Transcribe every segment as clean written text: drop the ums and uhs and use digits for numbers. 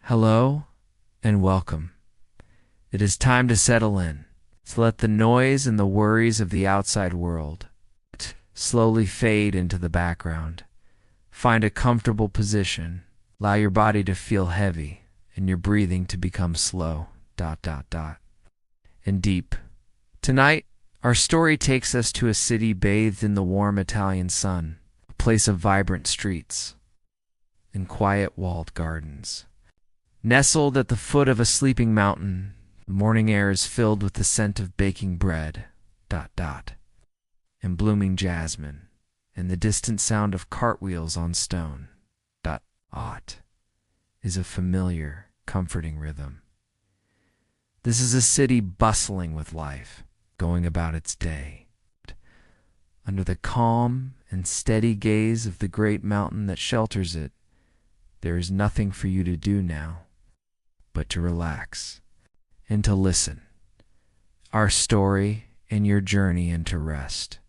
Hello and welcome. It is time to settle in. So let the noise and the worries of the outside world slowly fade into the background. Find a comfortable position. Allow your body to feel heavy and your breathing to become slow, and deep. Tonight, our story takes us to a city bathed in the warm Italian sun, a place of vibrant streets and quiet walled gardens. Nestled at the foot of a sleeping mountain, the morning air is filled with the scent of baking bread, and blooming jasmine, and the distant sound of cartwheels on stone, is a familiar, comforting rhythm. This is a city bustling with life, going about its day. Under the calm and steady gaze of the great mountain that shelters it, there is nothing for you to do now but to relax and to listen. Our story and your journey into rest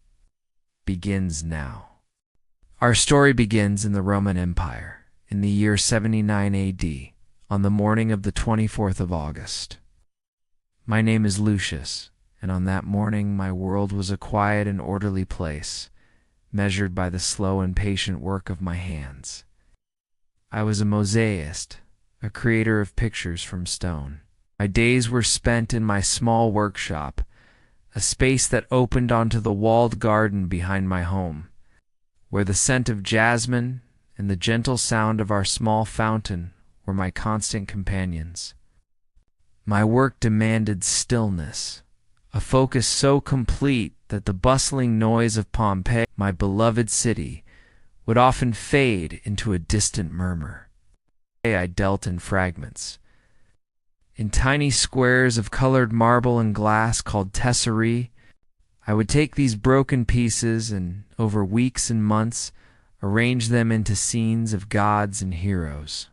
begins now. Our story begins in the Roman Empire in the year 79 AD, on the morning of the 24th of August. My name is Lucius, and on that morning my world was a quiet and orderly place, measured by the slow and patient work of my hands. I was a mosaicist, a creator of pictures from stone. My days were spent in my small workshop, a space that opened onto the walled garden behind my home, where the scent of jasmine and the gentle sound of our small fountain were my constant companions. My work demanded stillness, a focus so complete that the bustling noise of Pompeii, my beloved city, would often fade into a distant murmur. I dealt in fragments, in tiny squares of colored marble and glass called tesserae. I would take these broken pieces and, over weeks and months, arrange them into scenes of gods and heroes,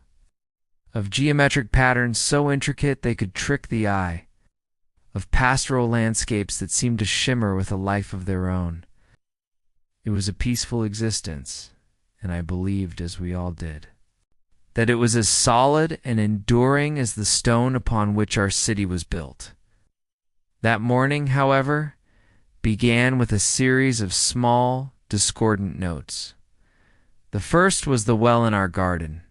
of geometric patterns so intricate they could trick the eye, of pastoral landscapes that seemed to shimmer with a life of their own. It was a peaceful existence, and I believed, as we all did, that it was as solid and enduring as the stone upon which our city was built. That morning, however, began with a series of small, discordant notes. The first was the well in our garden.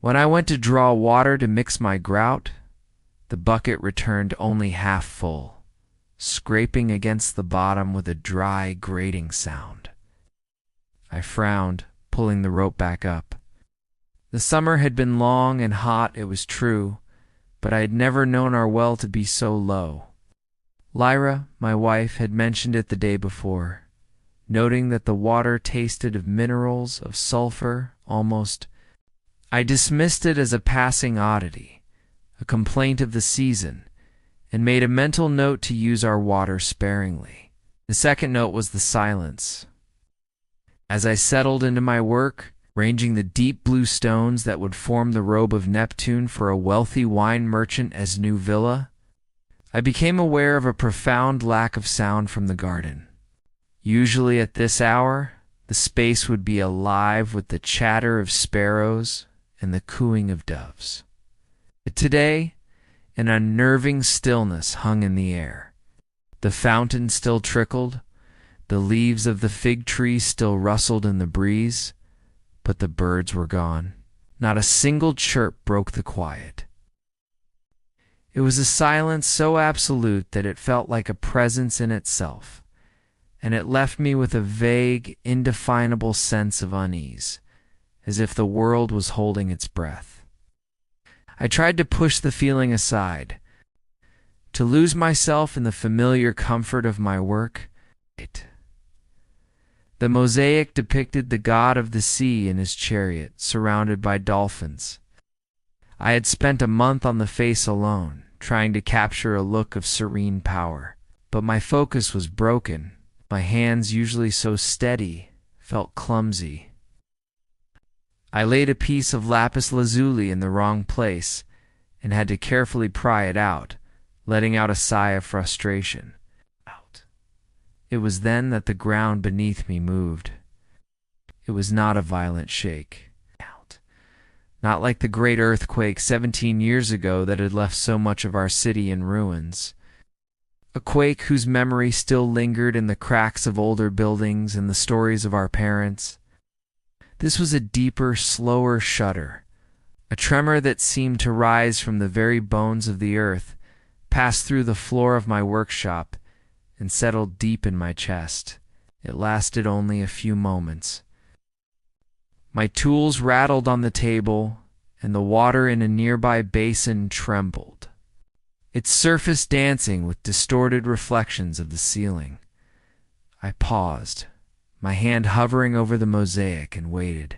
When I went to draw water to mix my grout, the bucket returned only half full, scraping against the bottom with a dry, grating sound. I frowned, pulling the rope back up. The summer had been long and hot, it was true, but I had never known our well to be so low. Lyra, my wife, had mentioned it the day before, noting that the water tasted of minerals, of sulfur, almost. I dismissed it as a passing oddity, a complaint of the season, and made a mental note to use our water sparingly. The second note was the silence. As I settled into my work, ranging the deep blue stones that would form the robe of Neptune for a wealthy wine merchant as new villa, I became aware of a profound lack of sound from the garden. Usually at this hour, the space would be alive with the chatter of sparrows and the cooing of doves. But today, an unnerving stillness hung in the air. The fountain still trickled, the leaves of the fig tree still rustled in the breeze, but the birds were gone. Not a single chirp broke the quiet. It was a silence so absolute that it felt like a presence in itself, and it left me with a vague, indefinable sense of unease, as if the world was holding its breath. I tried to push the feeling aside, to lose myself in the familiar comfort of my work. The mosaic depicted the god of the sea in his chariot, surrounded by dolphins. I had spent a month on the face alone, trying to capture a look of serene power, but my focus was broken. My hands, usually so steady, felt clumsy. I laid a piece of lapis lazuli in the wrong place and had to carefully pry it out, letting out a sigh of frustration. It was then that the ground beneath me moved. It was not a violent shake. not like the great earthquake 17 years ago that had left so much of our city in ruins. A quake whose memory still lingered in the cracks of older buildings and the stories of our parents. This was a deeper, slower shudder, a tremor that seemed to rise from the very bones of the earth, pass through the floor of my workshop, and settled deep in my chest. It lasted only a few moments. My tools rattled on the table, and the water in a nearby basin trembled, its surface dancing with distorted reflections of the ceiling. I paused, my hand hovering over the mosaic, and waited.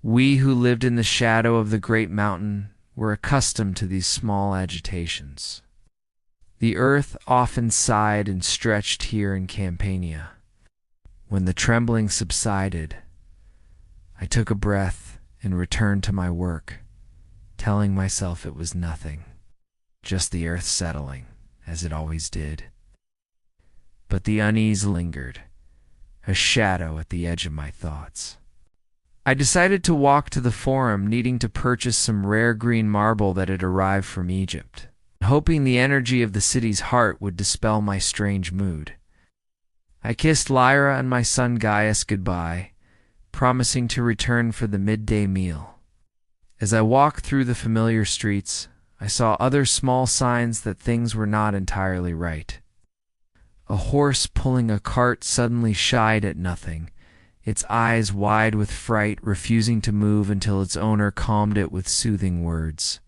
We who lived in the shadow of the great mountain were accustomed to these small agitations. The earth often sighed and stretched here in Campania. When the trembling subsided, I took a breath and returned to my work, telling myself it was nothing, just the earth settling, as it always did. But the unease lingered, a shadow at the edge of my thoughts. I decided to walk to the Forum, needing to purchase some rare green marble that had arrived from Egypt, hoping the energy of the city's heart would dispel my strange mood. I kissed Lyra and my son Gaius goodbye, promising to return for the midday meal. As I walked through the familiar streets, I saw other small signs that things were not entirely right. A horse pulling a cart suddenly shied at nothing, its eyes wide with fright, refusing to move until its owner calmed it with soothing words.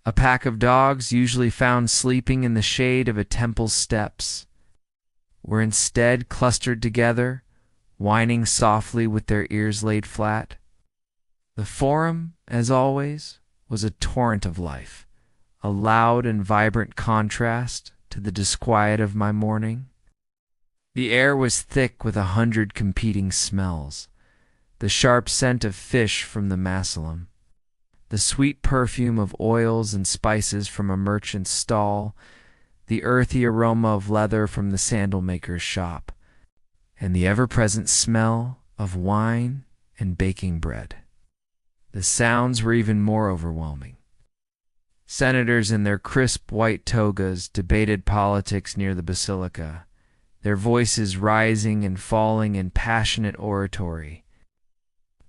A pack of dogs, usually found sleeping in the shade of a temple's steps, were instead clustered together, whining softly with their ears laid flat. The Forum, as always, was a torrent of life, a loud and vibrant contrast to the disquiet of my morning. The air was thick with 100 competing smells: the sharp scent of fish from the Masalem, the sweet perfume of oils and spices from a merchant's stall, the earthy aroma of leather from the sandal maker's shop, and the ever-present smell of wine and baking bread. The sounds were even more overwhelming. Senators in their crisp white togas debated politics near the basilica, their voices rising and falling in passionate oratory.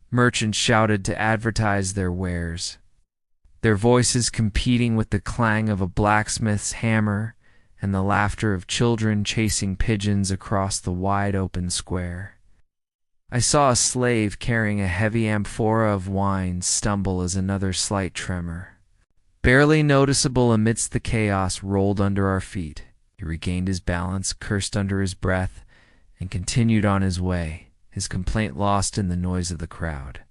Merchants shouted to advertise their wares, their voices competing with the clang of a blacksmith's hammer and the laughter of children chasing pigeons across the wide-open square. I saw a slave carrying a heavy amphora of wine stumble as another slight tremor, barely noticeable amidst the chaos, rolled under our feet. He regained his balance, cursed under his breath, and continued on his way, his complaint lost in the noise of the crowd.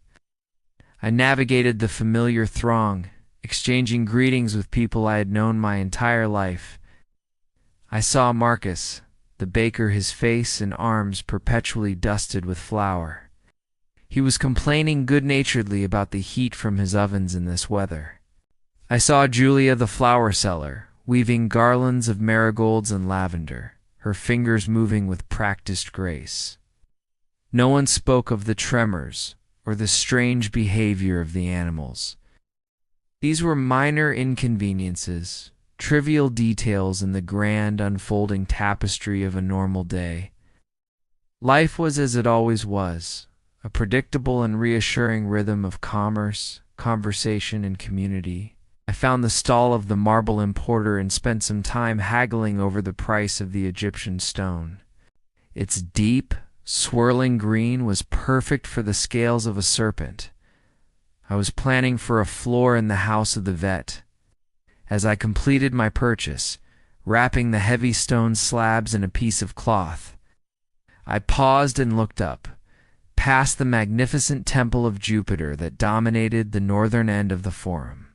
I navigated the familiar throng, exchanging greetings with people I had known my entire life. I saw Marcus, the baker, his face and arms perpetually dusted with flour. He was complaining good-naturedly about the heat from his ovens in this weather. I saw Julia, the flower seller, weaving garlands of marigolds and lavender, her fingers moving with practiced grace. No one spoke of the tremors or the strange behavior of the animals. These were minor inconveniences, trivial details in the grand unfolding tapestry of a normal day. Life was as it always was, a predictable and reassuring rhythm of commerce, conversation, and community. I found the stall of the marble importer and spent some time haggling over the price of the Egyptian stone. Its deep, swirling green was perfect for the scales of a serpent. I was planning for a floor in the house of the vet. As I completed my purchase, wrapping the heavy stone slabs in a piece of cloth, I paused and looked up, past the magnificent temple of Jupiter that dominated the northern end of the Forum.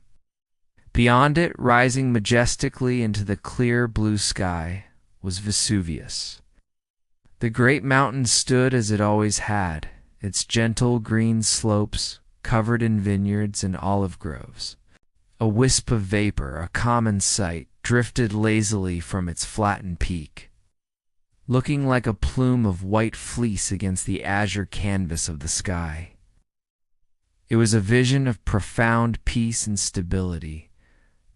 Beyond it, rising majestically into the clear blue sky, was Vesuvius. The great mountain stood as it always had, its gentle green slopes covered in vineyards and olive groves. A wisp of vapor, a common sight, drifted lazily from its flattened peak, looking like a plume of white fleece against the azure canvas of the sky. It was a vision of profound peace and stability,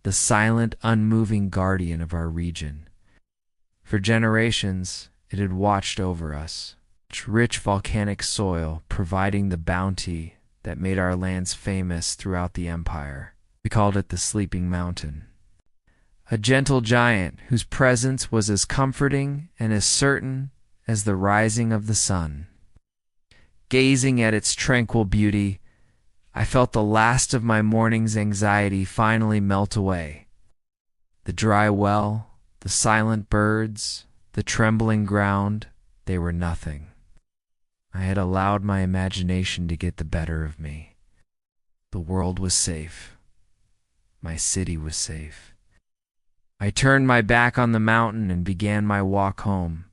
the silent, unmoving guardian of our region. For generations, it had watched over us, its rich volcanic soil providing the bounty that made our lands famous throughout the empire. We called it the Sleeping Mountain. A gentle giant whose presence was as comforting and as certain as the rising of the sun. Gazing at its tranquil beauty, I felt the last of my morning's anxiety finally melt away. The dry well, the silent birds, the trembling ground, they were nothing. I had allowed my imagination to get the better of me. The world was safe. My city was safe. I turned my back on the mountain and began my walk home,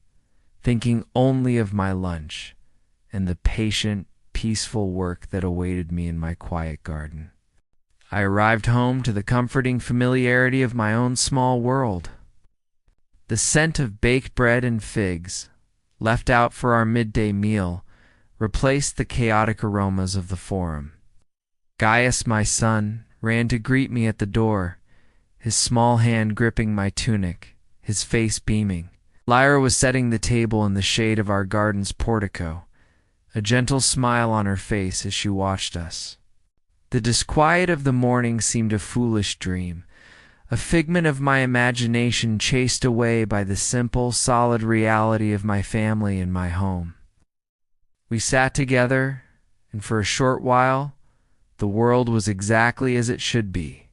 thinking only of my lunch and the patient, peaceful work that awaited me in my quiet garden. I arrived home to the comforting familiarity of my own small world. The scent of baked bread and figs, left out for our midday meal, replaced the chaotic aromas of the forum. Gaius, my son, ran to greet me at the door, his small hand gripping my tunic, his face beaming. Lyra was setting the table in the shade of our garden's portico, a gentle smile on her face as she watched us. The disquiet of the morning seemed a foolish dream, a figment of my imagination chased away by the simple, solid reality of my family and my home. We sat together, and for a short while, the world was exactly as it should be.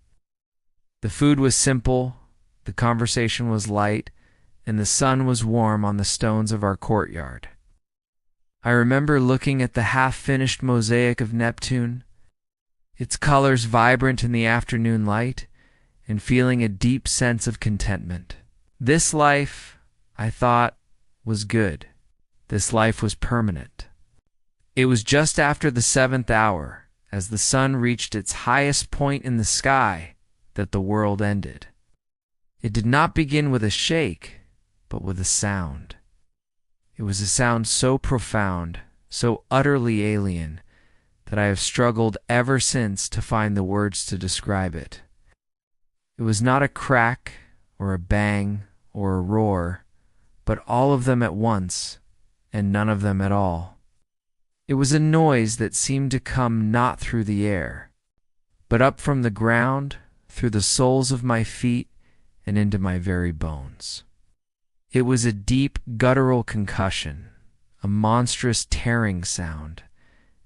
The food was simple, the conversation was light, and the sun was warm on the stones of our courtyard. I remember looking at the half-finished mosaic of Neptune, its colors vibrant in the afternoon light, and feeling a deep sense of contentment. This life, I thought, was good. This life was permanent. It was just after the 7th hour, as the sun reached its highest point in the sky, that the world ended. It did not begin with a shake, but with a sound. It was a sound so profound, so utterly alien, that I have struggled ever since to find the words to describe it. It was not a crack, or a bang, or a roar, but all of them at once, and none of them at all. It was a noise that seemed to come not through the air, but up from the ground, through the soles of my feet, and into my very bones. It was a deep, guttural concussion, a monstrous tearing sound,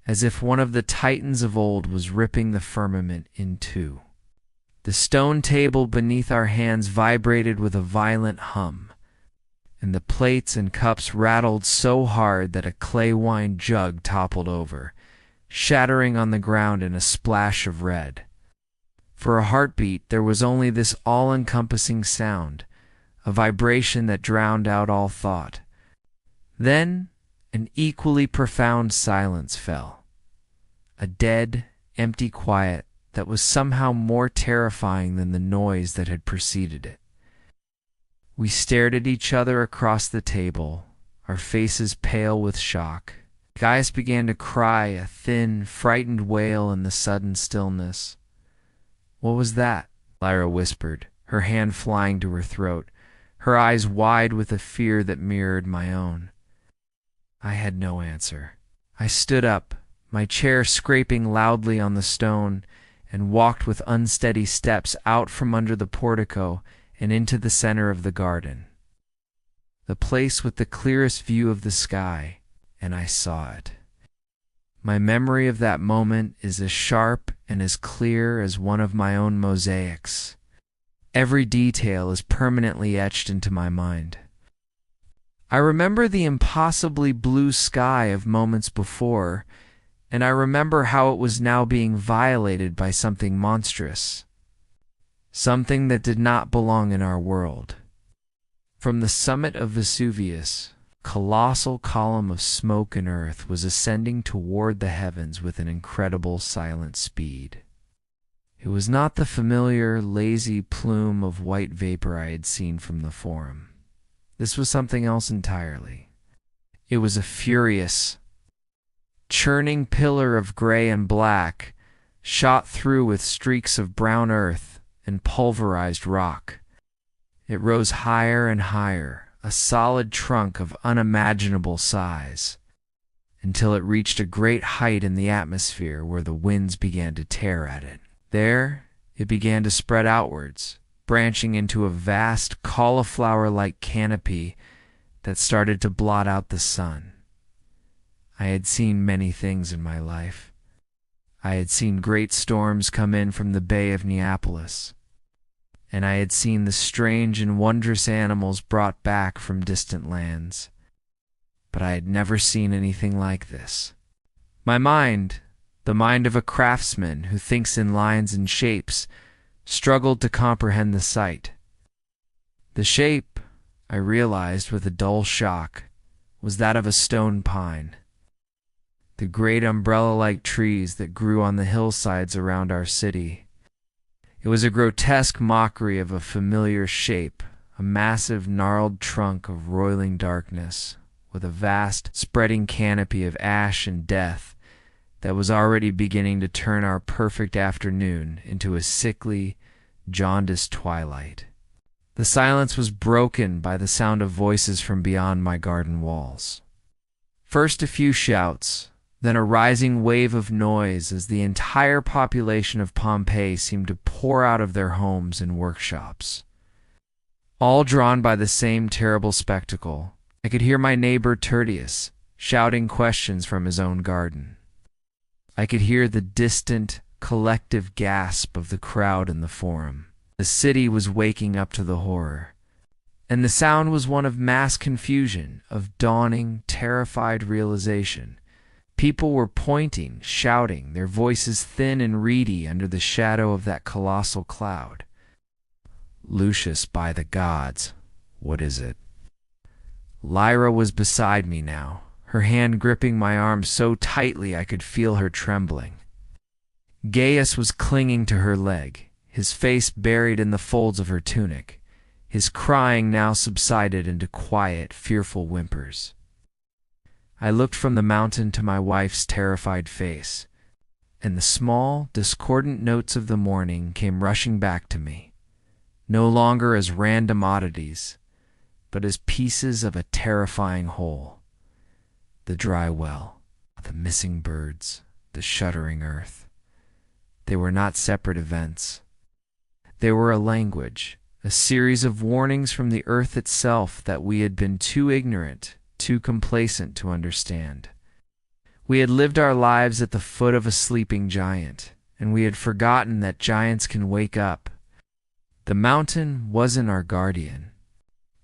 as if one of the titans of old was ripping the firmament in two. The stone table beneath our hands vibrated with a violent hum, and the plates and cups rattled so hard that a clay wine jug toppled over, shattering on the ground in a splash of red. For a heartbeat, there was only this all-encompassing sound, a vibration that drowned out all thought. Then an equally profound silence fell, a dead, empty quiet that was somehow more terrifying than the noise that had preceded it. We stared at each other across the table, our faces pale with shock. Gaius began to cry, a thin, frightened wail in the sudden stillness. "What was that?" Lyra whispered, her hand flying to her throat, her eyes wide with a fear that mirrored my own. I had no answer. I stood up, my chair scraping loudly on the stone, and walked with unsteady steps out from under the portico and into the center of the garden. The place with the clearest view of the sky, and I saw it. My memory of that moment is as sharp and as clear as one of my own mosaics. Every detail is permanently etched into my mind. I remember the impossibly blue sky of moments before, and I remember how it was now being violated by something monstrous, something that did not belong in our world. From the summit of Vesuvius, a colossal column of smoke and earth was ascending toward the heavens with an incredible silent speed. It was not the familiar, lazy plume of white vapor I had seen from the Forum. This was something else entirely. It was a furious, churning pillar of gray and black, shot through with streaks of brown earth and pulverized rock. It rose higher and higher, a solid trunk of unimaginable size, until it reached a great height in the atmosphere where the winds began to tear at it. There, it began to spread outwards, branching into a vast cauliflower-like canopy that started to blot out the sun. I had seen many things in my life. I had seen great storms come in from the Bay of Neapolis, and I had seen the strange and wondrous animals brought back from distant lands. But I had never seen anything like this. My mind, the mind of a craftsman who thinks in lines and shapes, struggled to comprehend the sight. The shape, I realized with a dull shock, was that of a stone pine. The great umbrella-like trees that grew on the hillsides around our city. It was a grotesque mockery of a familiar shape, a massive gnarled trunk of roiling darkness, with a vast, spreading canopy of ash and death that was already beginning to turn our perfect afternoon into a sickly, jaundiced twilight. The silence was broken by the sound of voices from beyond my garden walls. First a few shouts, then a rising wave of noise as the entire population of Pompeii seemed to pour out of their homes and workshops. All drawn by the same terrible spectacle, I could hear my neighbor Tertius shouting questions from his own garden. I could hear the distant, collective gasp of the crowd in the forum. The city was waking up to the horror, and the sound was one of mass confusion, of dawning, terrified realization. People were pointing, shouting, their voices thin and reedy under the shadow of that colossal cloud. Lucius, by the gods, what is it? Lyra was beside me now, her hand gripping my arm so tightly I could feel her trembling. Gaius was clinging to her leg, his face buried in the folds of her tunic. His crying now subsided into quiet, fearful whimpers. I looked from the mountain to my wife's terrified face, and the small, discordant notes of the morning came rushing back to me, no longer as random oddities, but as pieces of a terrifying whole. The dry well, the missing birds, the shuddering earth. They were not separate events. They were a language, a series of warnings from the earth itself that we had been too ignorant, too complacent to understand. We had lived our lives at the foot of a sleeping giant, and we had forgotten that giants can wake up. The mountain wasn't our guardian.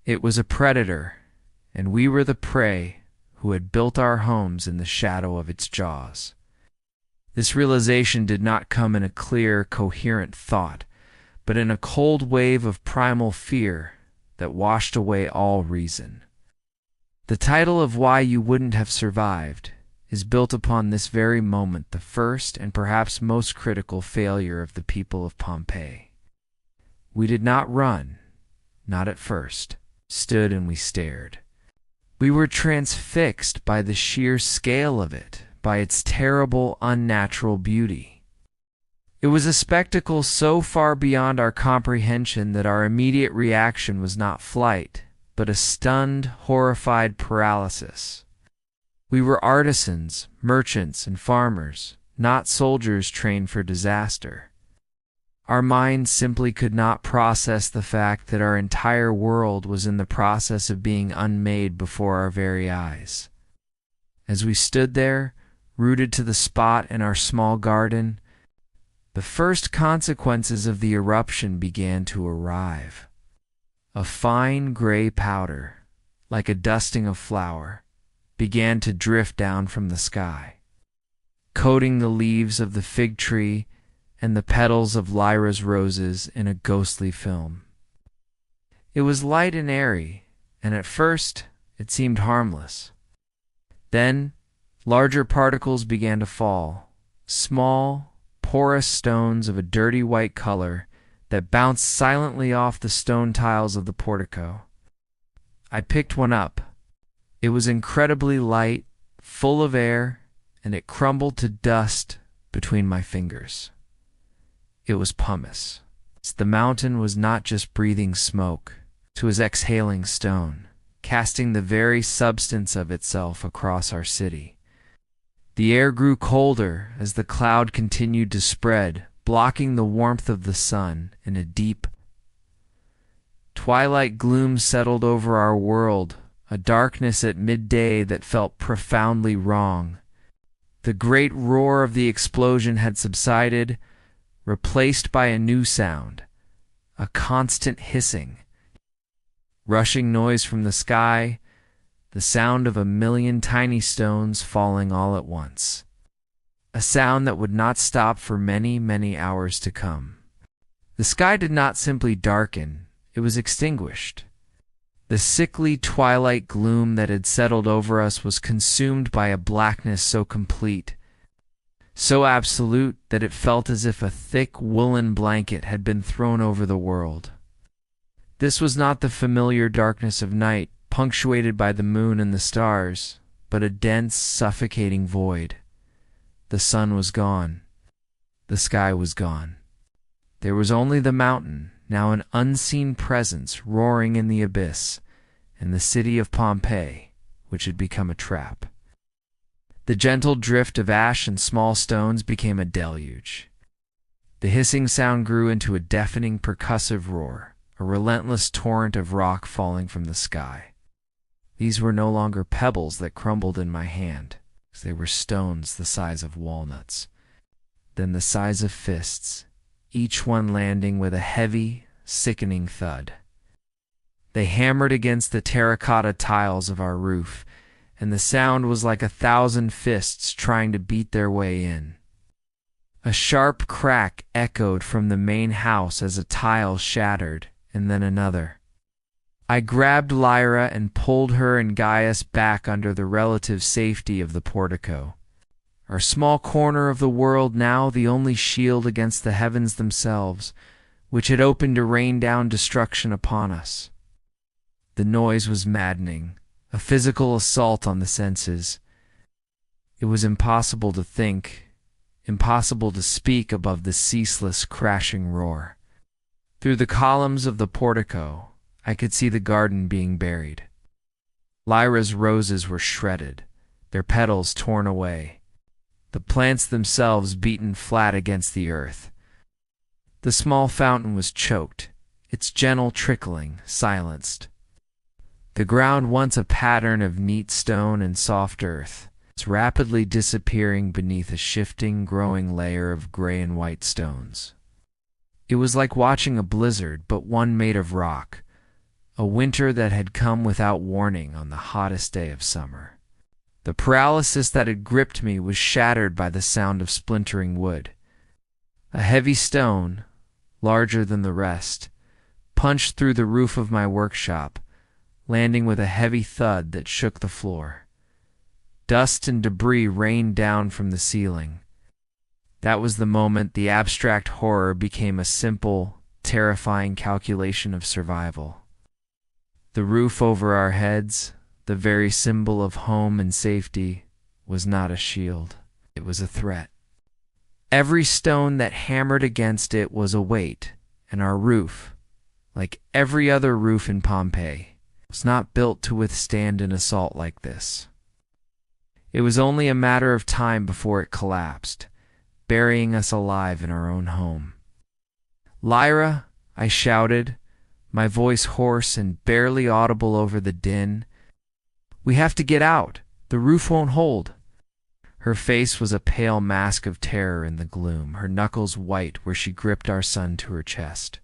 It was a predator, and we were the prey who had built our homes in the shadow of its jaws. This realization did not come in a clear, coherent thought, but in a cold wave of primal fear that washed away all reason. The title of Why You Wouldn't Have Survived is built upon this very moment, the first and perhaps most critical failure of the people of Pompeii. We did not run, not at first, stood and we stared. We were transfixed by the sheer scale of it, by its terrible, unnatural beauty. It was a spectacle so far beyond our comprehension that our immediate reaction was not flight, but a stunned, horrified paralysis. We were artisans, merchants, and farmers, not soldiers trained for disaster. Our minds simply could not process the fact that our entire world was in the process of being unmade before our very eyes. As we stood there, rooted to the spot in our small garden, the first consequences of the eruption began to arrive. A fine gray powder, like a dusting of flour, began to drift down from the sky, coating the leaves of the fig tree and the petals of Lyra's roses in a ghostly film. It was light and airy, and at first it seemed harmless. Then larger particles began to fall, small, porous stones of a dirty white color that bounced silently off the stone tiles of the portico. I picked one up. It was incredibly light, full of air, and it crumbled to dust between my fingers. It was pumice. The mountain was not just breathing smoke, it was exhaling stone, casting the very substance of itself across our city. The air grew colder as the cloud continued to spread, blocking the warmth of the sun, and a deep twilight gloom settled over our world, a darkness at midday that felt profoundly wrong. The great roar of the explosion had subsided, replaced by a new sound, a constant hissing, rushing noise from the sky, the sound of 1,000,000 tiny stones falling all at once, a sound that would not stop for many, many hours to come. The sky did not simply darken, it was extinguished. The sickly twilight gloom that had settled over us was consumed by a blackness so complete, so absolute that it felt as if a thick woolen blanket had been thrown over the world. This was not the familiar darkness of night, punctuated by the moon and the stars, but a dense, suffocating void. The sun was gone. The sky was gone. There was only the mountain, now an unseen presence roaring in the abyss, and the city of Pompeii, which had become a trap. The gentle drift of ash and small stones became a deluge. The hissing sound grew into a deafening percussive roar, a relentless torrent of rock falling from the sky. These were no longer pebbles that crumbled in my hand. They were stones the size of walnuts, then the size of fists, each one landing with a heavy, sickening thud. They hammered against the terracotta tiles of our roof, and the sound was like 1,000 fists trying to beat their way in. A sharp crack echoed from the main house as a tile shattered, and then another. I grabbed Lyra and pulled her and Gaius back under the relative safety of the portico. Our small corner of the world now the only shield against the heavens themselves, which had opened to rain down destruction upon us. The noise was maddening, a physical assault on the senses. It was impossible to think, impossible to speak above the ceaseless crashing roar. Through the columns of the portico, I could see the garden being buried. Lyra's roses were shredded, their petals torn away, the plants themselves beaten flat against the earth. The small fountain was choked, its gentle trickling silenced. The ground, once a pattern of neat stone and soft earth, was rapidly disappearing beneath a shifting, growing layer of gray and white stones. It was like watching a blizzard, but one made of rock, a winter that had come without warning on the hottest day of summer. The paralysis that had gripped me was shattered by the sound of splintering wood. A heavy stone, larger than the rest, punched through the roof of my workshop, landing with a heavy thud that shook the floor. Dust and debris rained down from the ceiling. That was the moment the abstract horror became a simple, terrifying calculation of survival. The roof over our heads, the very symbol of home and safety, was not a shield. It was a threat. Every stone that hammered against it was a weight, and our roof, like every other roof in Pompeii, was not built to withstand an assault like this. It was only a matter of time before it collapsed, burying us alive in our own home. "Lyra," I shouted, my voice hoarse and barely audible over the din. "We have to get out. The roof won't hold." Her face was a pale mask of terror in the gloom, her knuckles white where she gripped our son to her chest.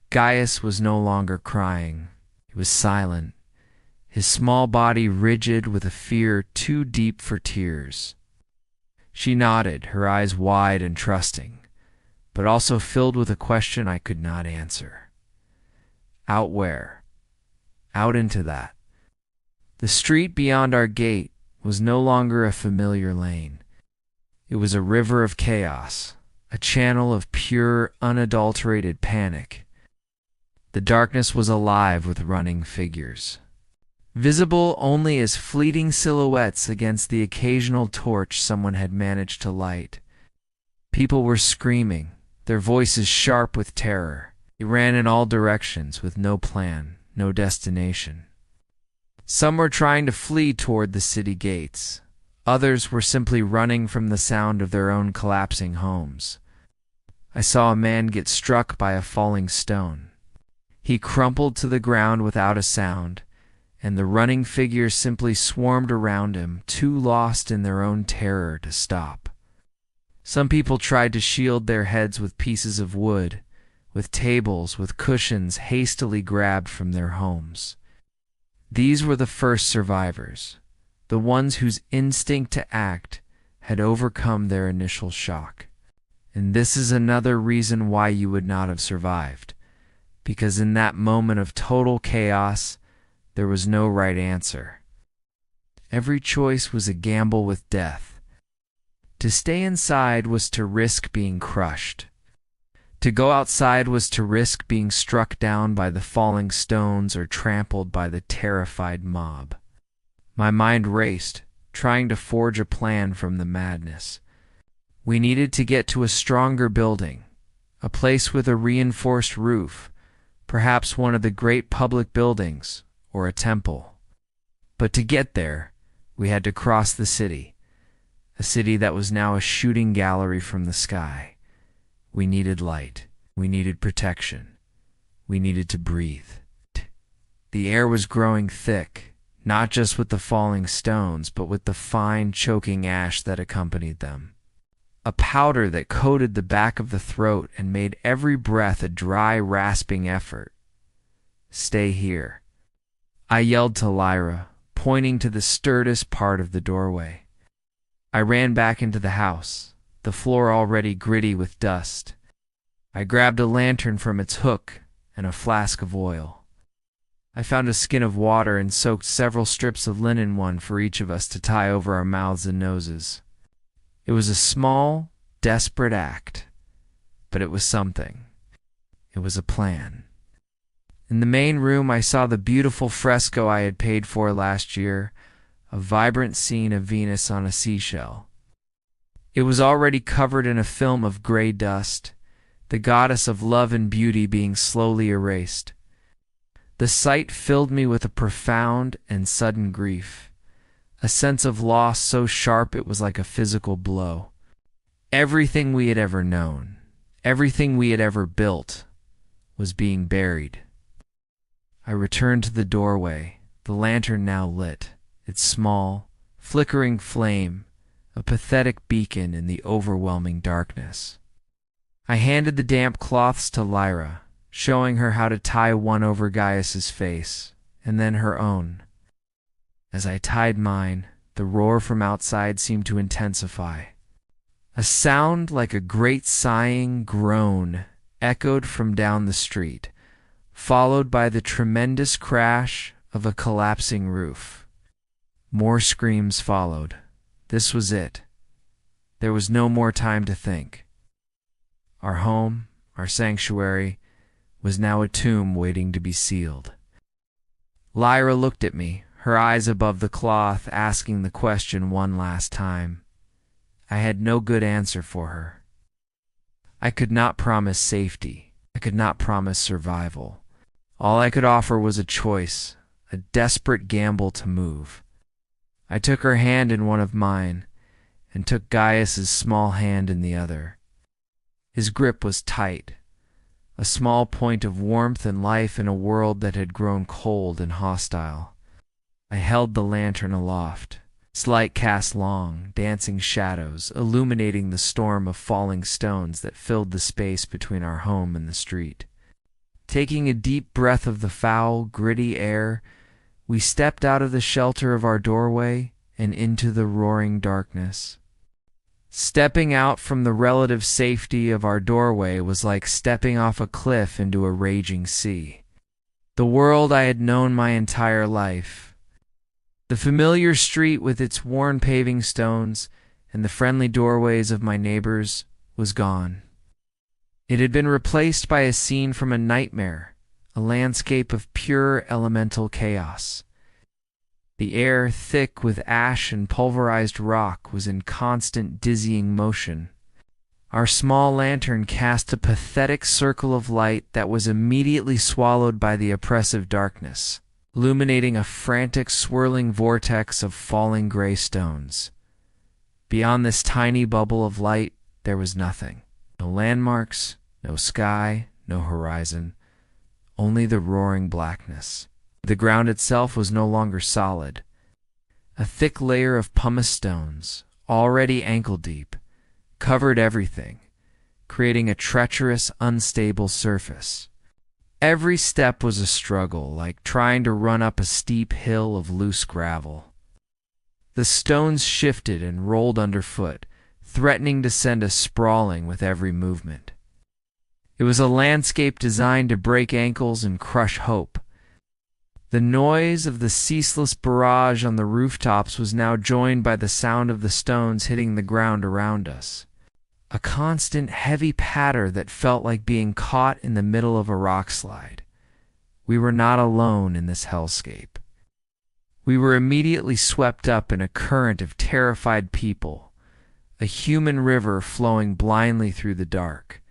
Gaius was no longer crying. He was silent, his small body rigid with a fear too deep for tears. She nodded, her eyes wide and trusting, but also filled with a question I could not answer. Out where? Out into that. The street beyond our gate was no longer a familiar lane. It was a river of chaos, a channel of pure, unadulterated panic. The darkness was alive with running figures. visible only as fleeting silhouettes against the occasional torch someone had managed to light. People were screaming, their voices sharp with terror. They ran in all directions with no plan, no destination. Some were trying to flee toward the city gates. Others were simply running from the sound of their own collapsing homes. I saw a man get struck by a falling stone. He crumpled to the ground without a sound, and the running figures simply swarmed around him, too lost in their own terror to stop. Some people tried to shield their heads with pieces of wood, with tables, with cushions hastily grabbed from their homes. These were the first survivors, the ones whose instinct to act had overcome their initial shock. And this is another reason why you would not have survived, because in that moment of total chaos, there was no right answer. Every choice was a gamble with death. To stay inside was to risk being crushed. To go outside was to risk being struck down by the falling stones or trampled by the terrified mob. My mind raced, trying to forge a plan from the madness. We needed to get to a stronger building, a place with a reinforced roof, perhaps one of the great public buildings, or a temple. But to get there, we had to cross the city, a city that was now a shooting gallery from the sky. We needed light. We needed protection. We needed to breathe. The air was growing thick, not just with the falling stones, but with the fine, choking ash that accompanied them. A powder that coated the back of the throat and made every breath a dry, rasping effort. Stay here. I yelled to Lyra, pointing to the sturdest part of the doorway. I ran back into the house, the floor already gritty with dust. I grabbed a lantern from its hook and a flask of oil. I found a skin of water and soaked several strips of linen, one for each of us to tie over our mouths and noses. It was a small, desperate act, but it was something. It was a plan. In the main room, I saw the beautiful fresco I had paid for last year, a vibrant scene of Venus on a seashell. It was already covered in a film of gray dust, the goddess of love and beauty being slowly erased. The sight filled me with a profound and sudden grief, a sense of loss so sharp it was like a physical blow. Everything we had ever known, everything we had ever built, was being buried. I returned to the doorway, the lantern now lit, its small, flickering flame, a pathetic beacon in the overwhelming darkness. I handed the damp cloths to Lyra, showing her how to tie one over Gaius's face, and then her own. As I tied mine, the roar from outside seemed to intensify. A sound like a great sighing groan echoed from down the street, followed by the tremendous crash of a collapsing roof. More screams followed. This was it. There was no more time to think. Our home, our sanctuary, was now a tomb waiting to be sealed. Lyra looked at me, her eyes above the cloth, asking the question one last time. I had no good answer for her. I could not promise safety. I could not promise survival. All I could offer was a choice, a desperate gamble to move. I took her hand in one of mine, and took Gaius's small hand in the other. His grip was tight, a small point of warmth and life in a world that had grown cold and hostile. I held the lantern aloft, its light cast long, dancing shadows, illuminating the storm of falling stones that filled the space between our home and the street. Taking a deep breath of the foul, gritty air, we stepped out of the shelter of our doorway and into the roaring darkness. Stepping out from the relative safety of our doorway was like stepping off a cliff into a raging sea. The world I had known my entire life, the familiar street with its worn paving stones and the friendly doorways of my neighbors, was gone. It had been replaced by a scene from a nightmare, a landscape of pure elemental chaos. The air, thick with ash and pulverized rock, was in constant dizzying motion. Our small lantern cast a pathetic circle of light that was immediately swallowed by the oppressive darkness, illuminating a frantic, swirling vortex of falling gray stones. Beyond this tiny bubble of light, there was nothing. No landmarks, no sky, no horizon, only the roaring blackness. The ground itself was no longer solid. A thick layer of pumice stones, already ankle-deep, covered everything, creating a treacherous, unstable surface. Every step was a struggle, like trying to run up a steep hill of loose gravel. The stones shifted and rolled underfoot, threatening to send us sprawling with every movement. It was a landscape designed to break ankles and crush hope. The noise of the ceaseless barrage on the rooftops was now joined by the sound of the stones hitting the ground around us. A constant, heavy patter that felt like being caught in the middle of a rock slide. We were not alone in this hellscape. We were immediately swept up in a current of terrified people, a human river flowing blindly through the dark.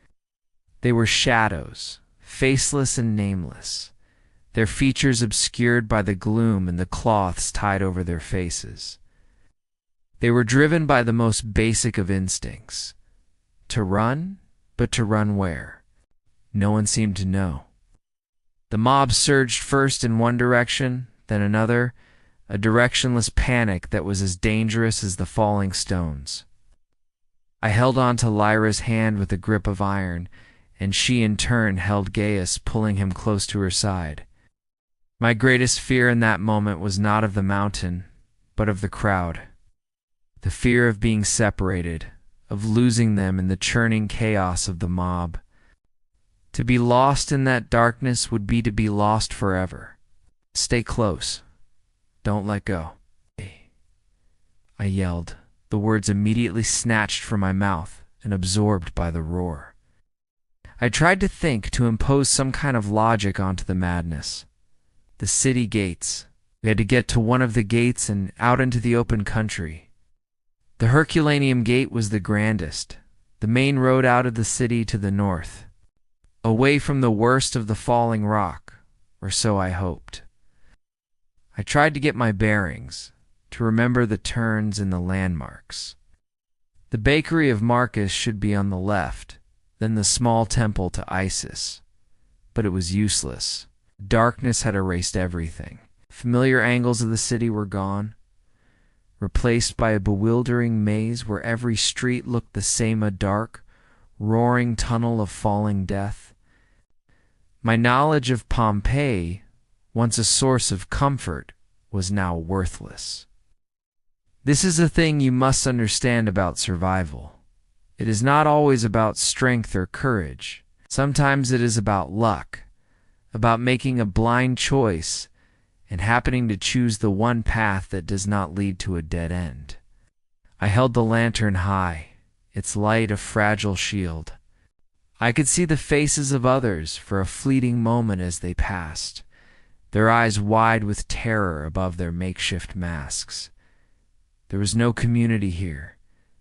They were shadows, faceless and nameless, their features obscured by the gloom and the cloths tied over their faces. They were driven by the most basic of instincts, to run, but to run where? No one seemed to know. The mob surged first in one direction, then another, a directionless panic that was as dangerous as the falling stones. I held on to Lyra's hand with a grip of iron, and she in turn held Gaius, pulling him close to her side. My greatest fear in that moment was not of the mountain, but of the crowd. The fear of being separated, of losing them in the churning chaos of the mob. To be lost in that darkness would be to be lost forever. Stay close. Don't let go. I yelled, the words immediately snatched from my mouth and absorbed by the roar. I tried to think, to impose some kind of logic onto the madness. The city gates. We had to get to one of the gates and out into the open country. The Herculaneum Gate was the grandest, the main road out of the city to the north, away from the worst of the falling rock, or so I hoped. I tried to get my bearings, to remember the turns and the landmarks. The bakery of Marcus should be on the left, then the small temple to Isis. But it was useless. Darkness had erased everything. Familiar angles of the city were gone, replaced by a bewildering maze where every street looked the same, a dark, roaring tunnel of falling death. My knowledge of Pompeii, once a source of comfort, was now worthless. This is a thing you must understand about survival. It is not always about strength or courage. Sometimes it is about luck, about making a blind choice and happening to choose the one path that does not lead to a dead end. I held the lantern high, its light a fragile shield. I could see the faces of others for a fleeting moment as they passed, their eyes wide with terror above their makeshift masks. There was no community here,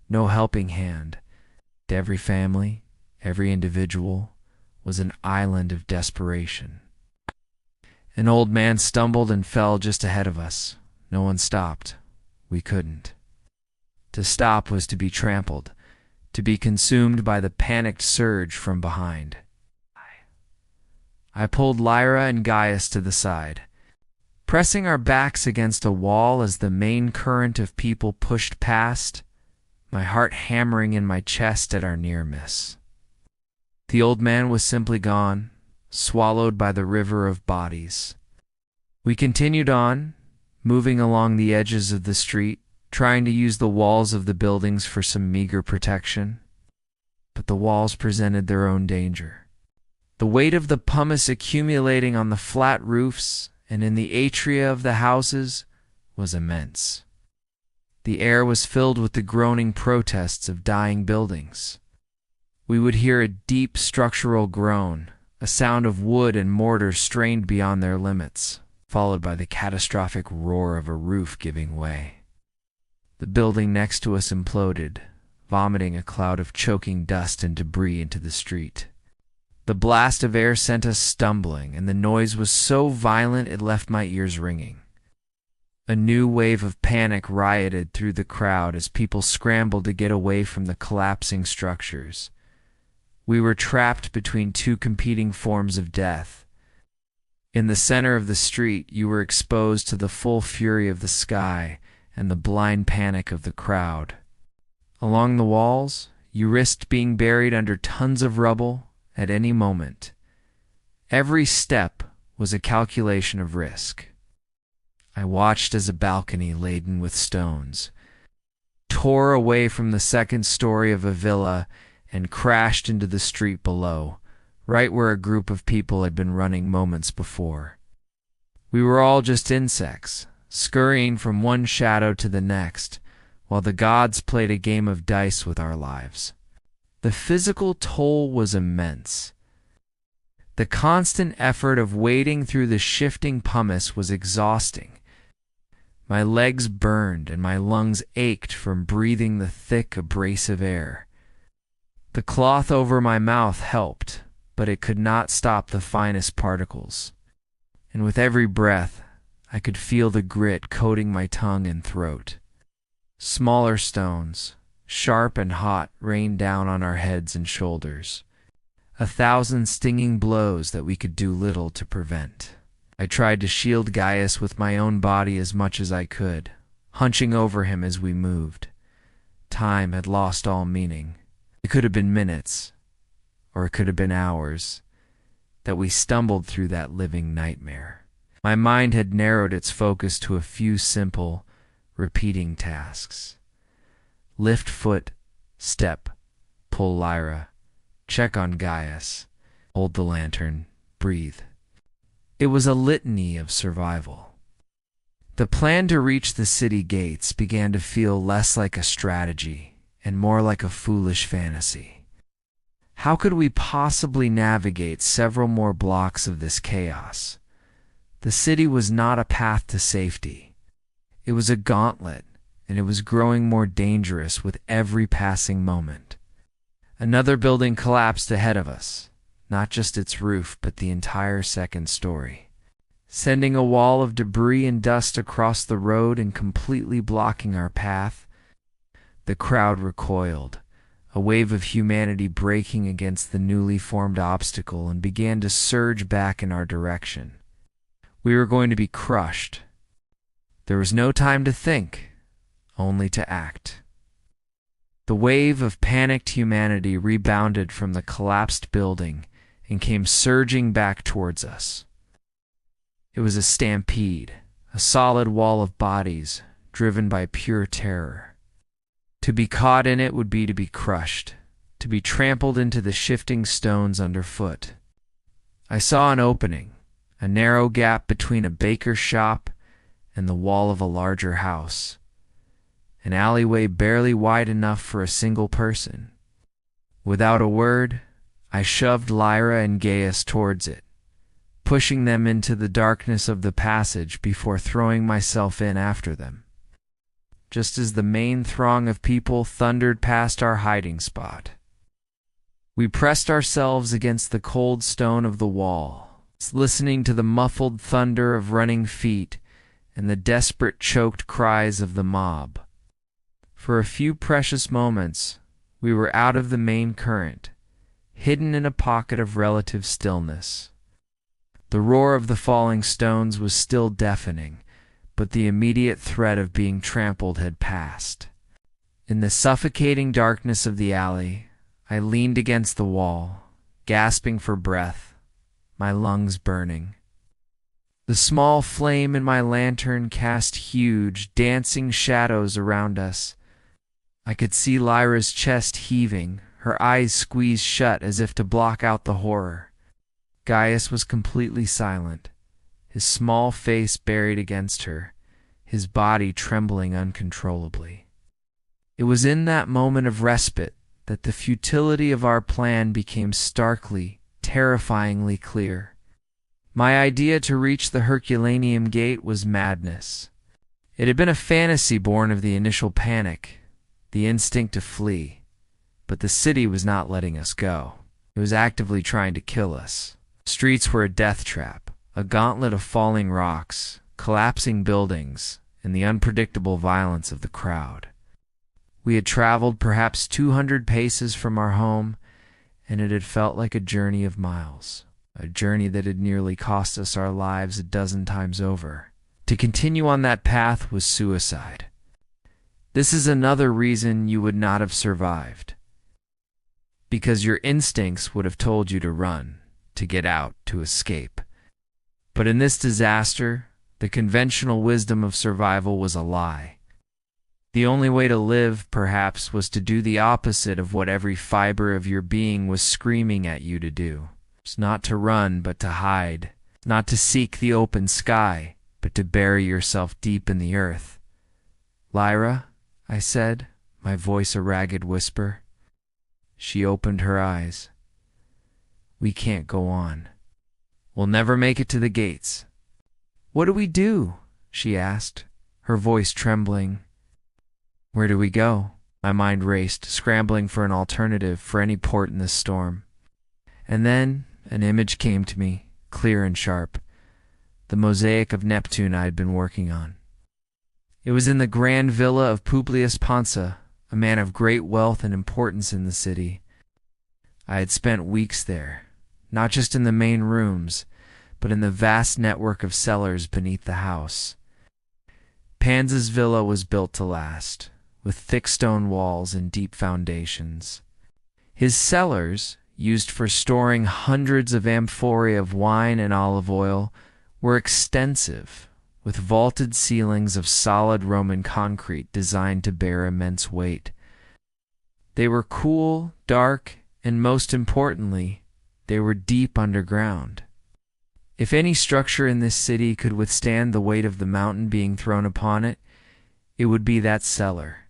no helping hand. Every family, every individual, was an island of desperation. An old man stumbled and fell just ahead of us. No one stopped. We couldn't. To stop was to be trampled, to be consumed by the panicked surge from behind. I pulled Lyra and Gaius to the side, pressing our backs against a wall as the main current of people pushed past, my heart hammering in my chest at our near miss. The old man was simply gone, swallowed by the river of bodies. We continued on, moving along the edges of the street, trying to use the walls of the buildings for some meager protection. But the walls presented their own danger. The weight of the pumice accumulating on the flat roofs and in the atria of the houses was immense. The air was filled with the groaning protests of dying buildings. We would hear a deep structural groan, a sound of wood and mortar strained beyond their limits, followed by the catastrophic roar of a roof giving way. The building next to us imploded, vomiting a cloud of choking dust and debris into the street. The blast of air sent us stumbling, and the noise was so violent it left my ears ringing. A new wave of panic rioted through the crowd as people scrambled to get away from the collapsing structures. We were trapped between two competing forms of death. In the center of the street, you were exposed to the full fury of the sky and the blind panic of the crowd. Along the walls, you risked being buried under tons of rubble at any moment. Every step was a calculation of risk. I watched as a balcony laden with stones tore away from the second story of a villa and crashed into the street below, right where a group of people had been running moments before. We were all just insects, scurrying from one shadow to the next, while the gods played a game of dice with our lives. The physical toll was immense. The constant effort of wading through the shifting pumice was exhausting. My legs burned and my lungs ached from breathing the thick, abrasive air. The cloth over my mouth helped, but it could not stop the finest particles. And with every breath, I could feel the grit coating my tongue and throat. Smaller stones, sharp and hot, rained down on our heads and shoulders. 1,000 stinging blows that we could do little to prevent. I tried to shield Gaius with my own body as much as I could, hunching over him as we moved. Time had lost all meaning. It could have been minutes, or it could have been hours, that we stumbled through that living nightmare. My mind had narrowed its focus to a few simple, repeating tasks. Lift foot, step, pull Lyra, check on Gaius, hold the lantern, breathe. It was a litany of survival. The plan to reach the city gates began to feel less like a strategy and more like a foolish fantasy. How could we possibly navigate several more blocks of this chaos? The city was not a path to safety. It was a gauntlet, and it was growing more dangerous with every passing moment. Another building collapsed ahead of us, not just its roof, but the entire second story, sending a wall of debris and dust across the road and completely blocking our path. The crowd recoiled, a wave of humanity breaking against the newly formed obstacle, and began to surge back in our direction. We were going to be crushed. There was no time to think, only to act. The wave of panicked humanity rebounded from the collapsed building and came surging back towards us. It was a stampede, a solid wall of bodies driven by pure terror. To be caught in it would be to be crushed, to be trampled into the shifting stones underfoot. I saw an opening, a narrow gap between a baker's shop and the wall of a larger house, an alleyway barely wide enough for a single person. Without a word, I shoved Lyra and Gaius towards it, pushing them into the darkness of the passage before throwing myself in after them. Just as the main throng of people thundered past our hiding spot, we pressed ourselves against the cold stone of the wall, listening to the muffled thunder of running feet and the desperate choked cries of the mob. For a few precious moments, we were out of the main current, hidden in a pocket of relative stillness. The roar of the falling stones was still deafening, but the immediate threat of being trampled had passed. In the suffocating darkness of the alley, I leaned against the wall, gasping for breath, my lungs burning. The small flame in my lantern cast huge, dancing shadows around us. I could see Lyra's chest heaving, her eyes squeezed shut as if to block out the horror. Gaius was completely silent, his small face buried against her, his body trembling uncontrollably. It was in that moment of respite that the futility of our plan became starkly, terrifyingly clear. My idea to reach the Herculaneum Gate was madness. It had been a fantasy born of the initial panic, the instinct to flee. But the city was not letting us go. It was actively trying to kill us. Streets were a death trap, a gauntlet of falling rocks, collapsing buildings, and the unpredictable violence of the crowd. We had traveled perhaps 200 paces from our home, and it had felt like a journey of miles, a journey that had nearly cost us our lives a dozen times over. To continue on that path was suicide. This is another reason you would not have survived. Because your instincts would have told you to run, to get out, to escape. But in this disaster, the conventional wisdom of survival was a lie. The only way to live, perhaps, was to do the opposite of what every fiber of your being was screaming at you to do. It's not to run, but to hide. Not to seek the open sky, but to bury yourself deep in the earth. "Lyra," I said, my voice a ragged whisper. She opened her eyes. "We can't go on. We'll never make it to the gates." "What do we do?" she asked, her voice trembling. "Where do we go?" My mind raced, scrambling for an alternative for any port in this storm. And then an image came to me, clear and sharp, the mosaic of Neptune I had been working on. It was in the grand villa of Publius Pansa, a man of great wealth and importance in the city. I had spent weeks there, not just in the main rooms, but in the vast network of cellars beneath the house. Pansa's villa was built to last, with thick stone walls and deep foundations. His cellars, used for storing hundreds of amphorae of wine and olive oil, were extensive, with vaulted ceilings of solid Roman concrete designed to bear immense weight. They were cool, dark, and most importantly, they were deep underground. If any structure in this city could withstand the weight of the mountain being thrown upon it, it would be that cellar.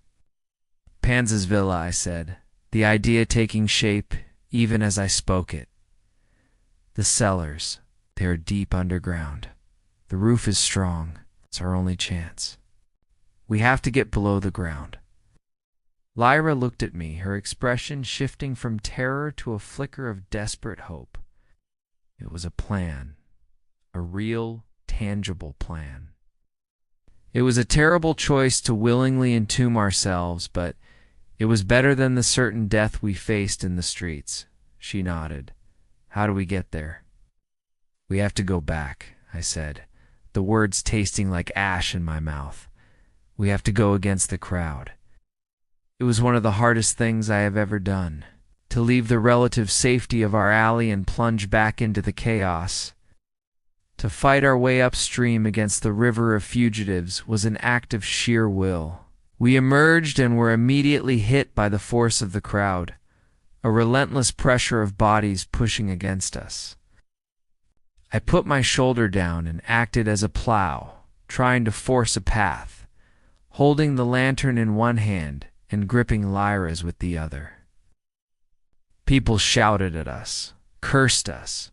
"Pansa's villa," I said, the idea taking shape even as I spoke it. "The cellars, they are deep underground. The roof is strong. It's our only chance. We have to get below the ground." Lyra looked at me, her expression shifting from terror to a flicker of desperate hope. It was a plan, a real, tangible plan. It was a terrible choice to willingly entomb ourselves, but it was better than the certain death we faced in the streets. She nodded. "How do we get there?" "We have to go back," I said, the words tasting like ash in my mouth. "We have to go against the crowd." It was one of the hardest things I have ever done, to leave the relative safety of our alley and plunge back into the chaos. To fight our way upstream against the river of fugitives was an act of sheer will. We emerged and were immediately hit by the force of the crowd, a relentless pressure of bodies pushing against us. I put my shoulder down and acted as a plow, trying to force a path, holding the lantern in one hand and gripping Lyra's with the other. People shouted at us, cursed us,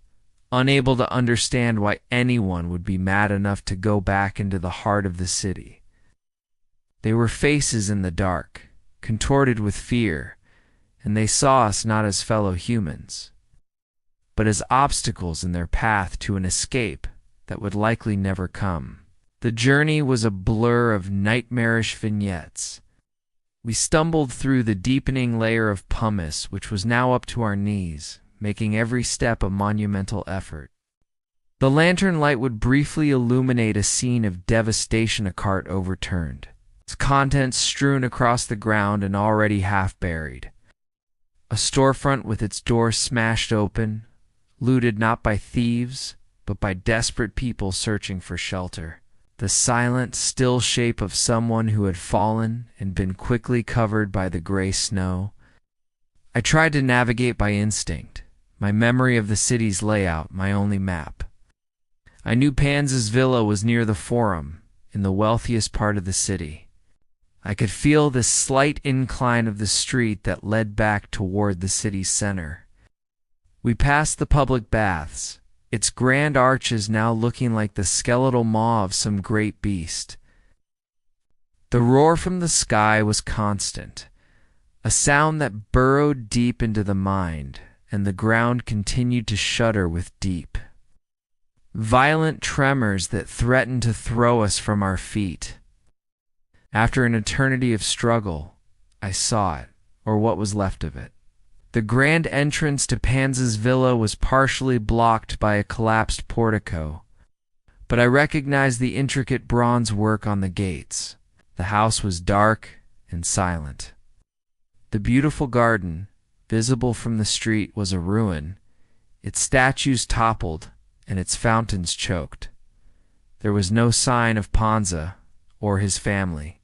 unable to understand why anyone would be mad enough to go back into the heart of the city. They were faces in the dark, contorted with fear, and they saw us not as fellow humans, but as obstacles in their path to an escape that would likely never come. The journey was a blur of nightmarish vignettes. We stumbled through the deepening layer of pumice, which was now up to our knees, making every step a monumental effort. The lantern light would briefly illuminate a scene of devastation: a cart overturned, its contents strewn across the ground and already half buried. A storefront with its door smashed open, looted not by thieves, but by desperate people searching for shelter. The silent, still shape of someone who had fallen and been quickly covered by the gray snow. I tried to navigate by instinct, my memory of the city's layout my only map. I knew Pansa's villa was near the Forum, in the wealthiest part of the city. I could feel the slight incline of the street that led back toward the city's center. We passed the public baths, its grand arches now looking like the skeletal maw of some great beast. The roar from the sky was constant, a sound that burrowed deep into the mind, and the ground continued to shudder with deep, violent tremors that threatened to throw us from our feet. After an eternity of struggle, I saw it, or what was left of it. The grand entrance to Panza's villa was partially blocked by a collapsed portico, but I recognized the intricate bronze work on the gates. The house was dark and silent. The beautiful garden, visible from the street, was a ruin, its statues toppled and its fountains choked. There was no sign of Panza or his family.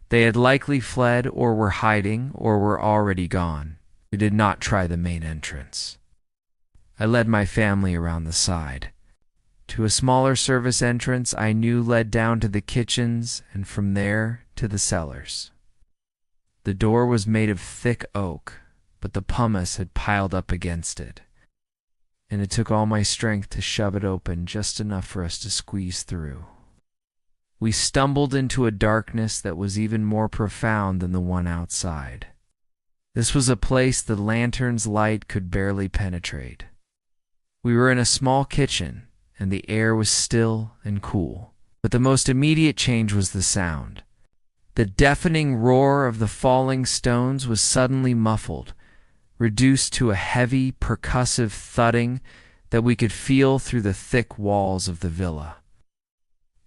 They had likely fled or were hiding or were already gone. We did not try the main entrance. I led my family around the side to a smaller service entrance I knew led down to the kitchens and from there to the cellars. The door was made of thick oak, but the pumice had piled up against it, and it took all my strength to shove it open just enough for us to squeeze through. We stumbled into a darkness that was even more profound than the one outside. This was a place the lantern's light could barely penetrate. We were in a small kitchen, and the air was still and cool. But the most immediate change was the sound. The deafening roar of the falling stones was suddenly muffled, reduced to a heavy, percussive thudding that we could feel through the thick walls of the villa.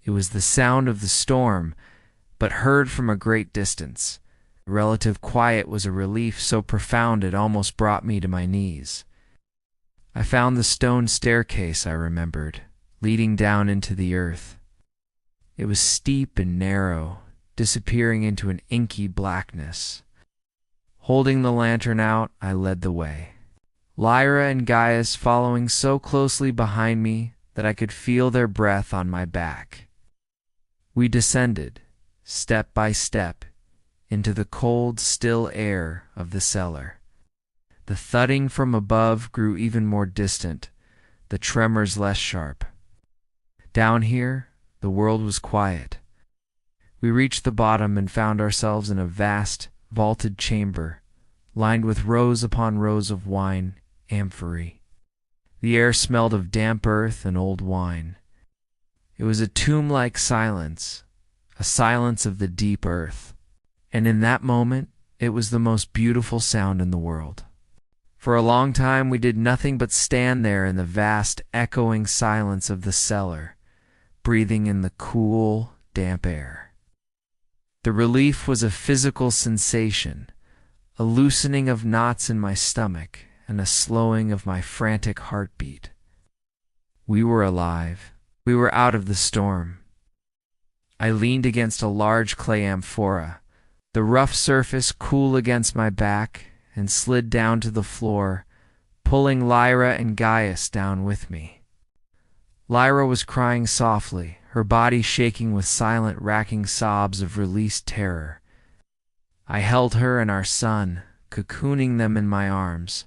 It was the sound of the storm, but heard from a great distance. The relative quiet was a relief so profound it almost brought me to my knees. I found the stone staircase, I remembered, leading down into the earth. It was steep and narrow, disappearing into an inky blackness. Holding the lantern out, I led the way, Lyra and Gaius following so closely behind me that I could feel their breath on my back. We descended, step by step, into the cold, still air of the cellar. The thudding from above grew even more distant, the tremors less sharp. Down here, the world was quiet. We reached the bottom and found ourselves in a vast, vaulted chamber, lined with rows upon rows of wine amphorae. The air smelled of damp earth and old wine. It was a tomb-like silence, a silence of the deep earth. And in that moment, it was the most beautiful sound in the world. For a long time we did nothing but stand there in the vast, echoing silence of the cellar, breathing in the cool, damp air. The relief was a physical sensation, a loosening of knots in my stomach and a slowing of my frantic heartbeat. We were alive. We were out of the storm. I leaned against a large clay amphora, the rough surface cool against my back, and slid down to the floor, pulling Lyra and Gaius down with me. Lyra was crying softly, her body shaking with silent, racking sobs of released terror. I held her and our son, cocooning them in my arms,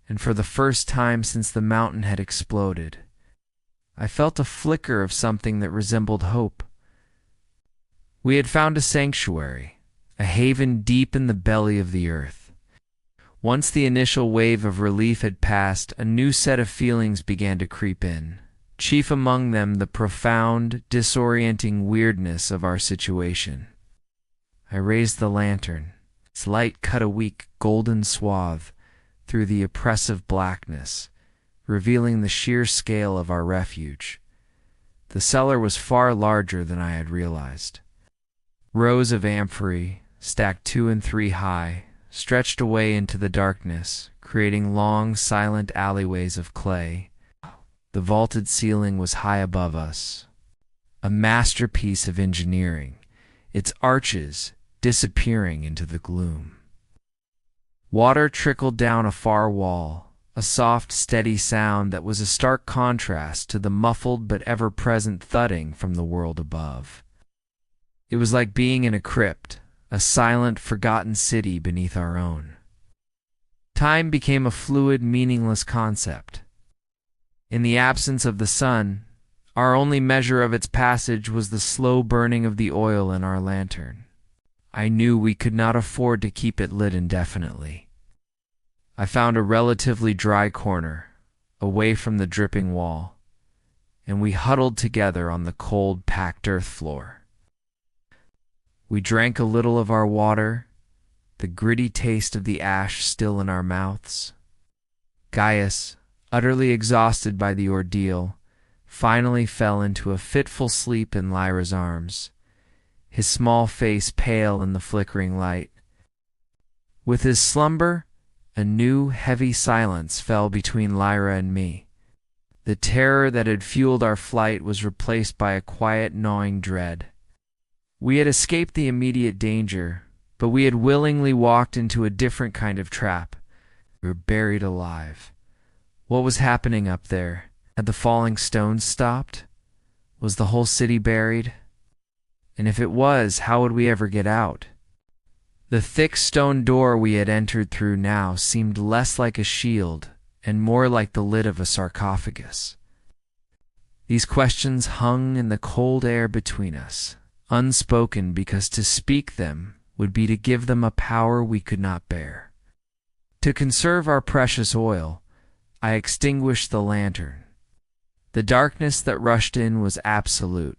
and for the first time since the mountain had exploded, I felt a flicker of something that resembled hope. We had found a sanctuary, a haven deep in the belly of the earth. Once the initial wave of relief had passed, a new set of feelings began to creep in, chief among them the profound, disorienting weirdness of our situation. I raised the lantern. Its light cut a weak, golden swath through the oppressive blackness, revealing the sheer scale of our refuge. The cellar was far larger than I had realized. Rows of amphorae, stacked 2 and 3 high, stretched away into the darkness, creating long, silent alleyways of clay. The vaulted ceiling was high above us, a masterpiece of engineering, its arches disappearing into the gloom. Water trickled down a far wall, a soft, steady sound that was a stark contrast to the muffled but ever-present thudding from the world above. It was like being in a crypt, a silent, forgotten city beneath our own. Time became a fluid, meaningless concept. In the absence of the sun, our only measure of its passage was the slow burning of the oil in our lantern. I knew we could not afford to keep it lit indefinitely. I found a relatively dry corner, away from the dripping wall, and we huddled together on the cold, packed earth floor. We drank a little of our water, the gritty taste of the ash still in our mouths. Gaius, utterly exhausted by the ordeal, finally fell into a fitful sleep in Lyra's arms, his small face pale in the flickering light. With his slumber, a new, heavy silence fell between Lyra and me. The terror that had fueled our flight was replaced by a quiet, gnawing dread. We had escaped the immediate danger, but we had willingly walked into a different kind of trap. We were buried alive. What was happening up there? Had the falling stones stopped? Was the whole city buried? And if it was, how would we ever get out? The thick stone door we had entered through now seemed less like a shield and more like the lid of a sarcophagus. These questions hung in the cold air between us, unspoken because to speak them would be to give them a power we could not bear. To conserve our precious oil, I extinguished the lantern. The darkness that rushed in was absolute,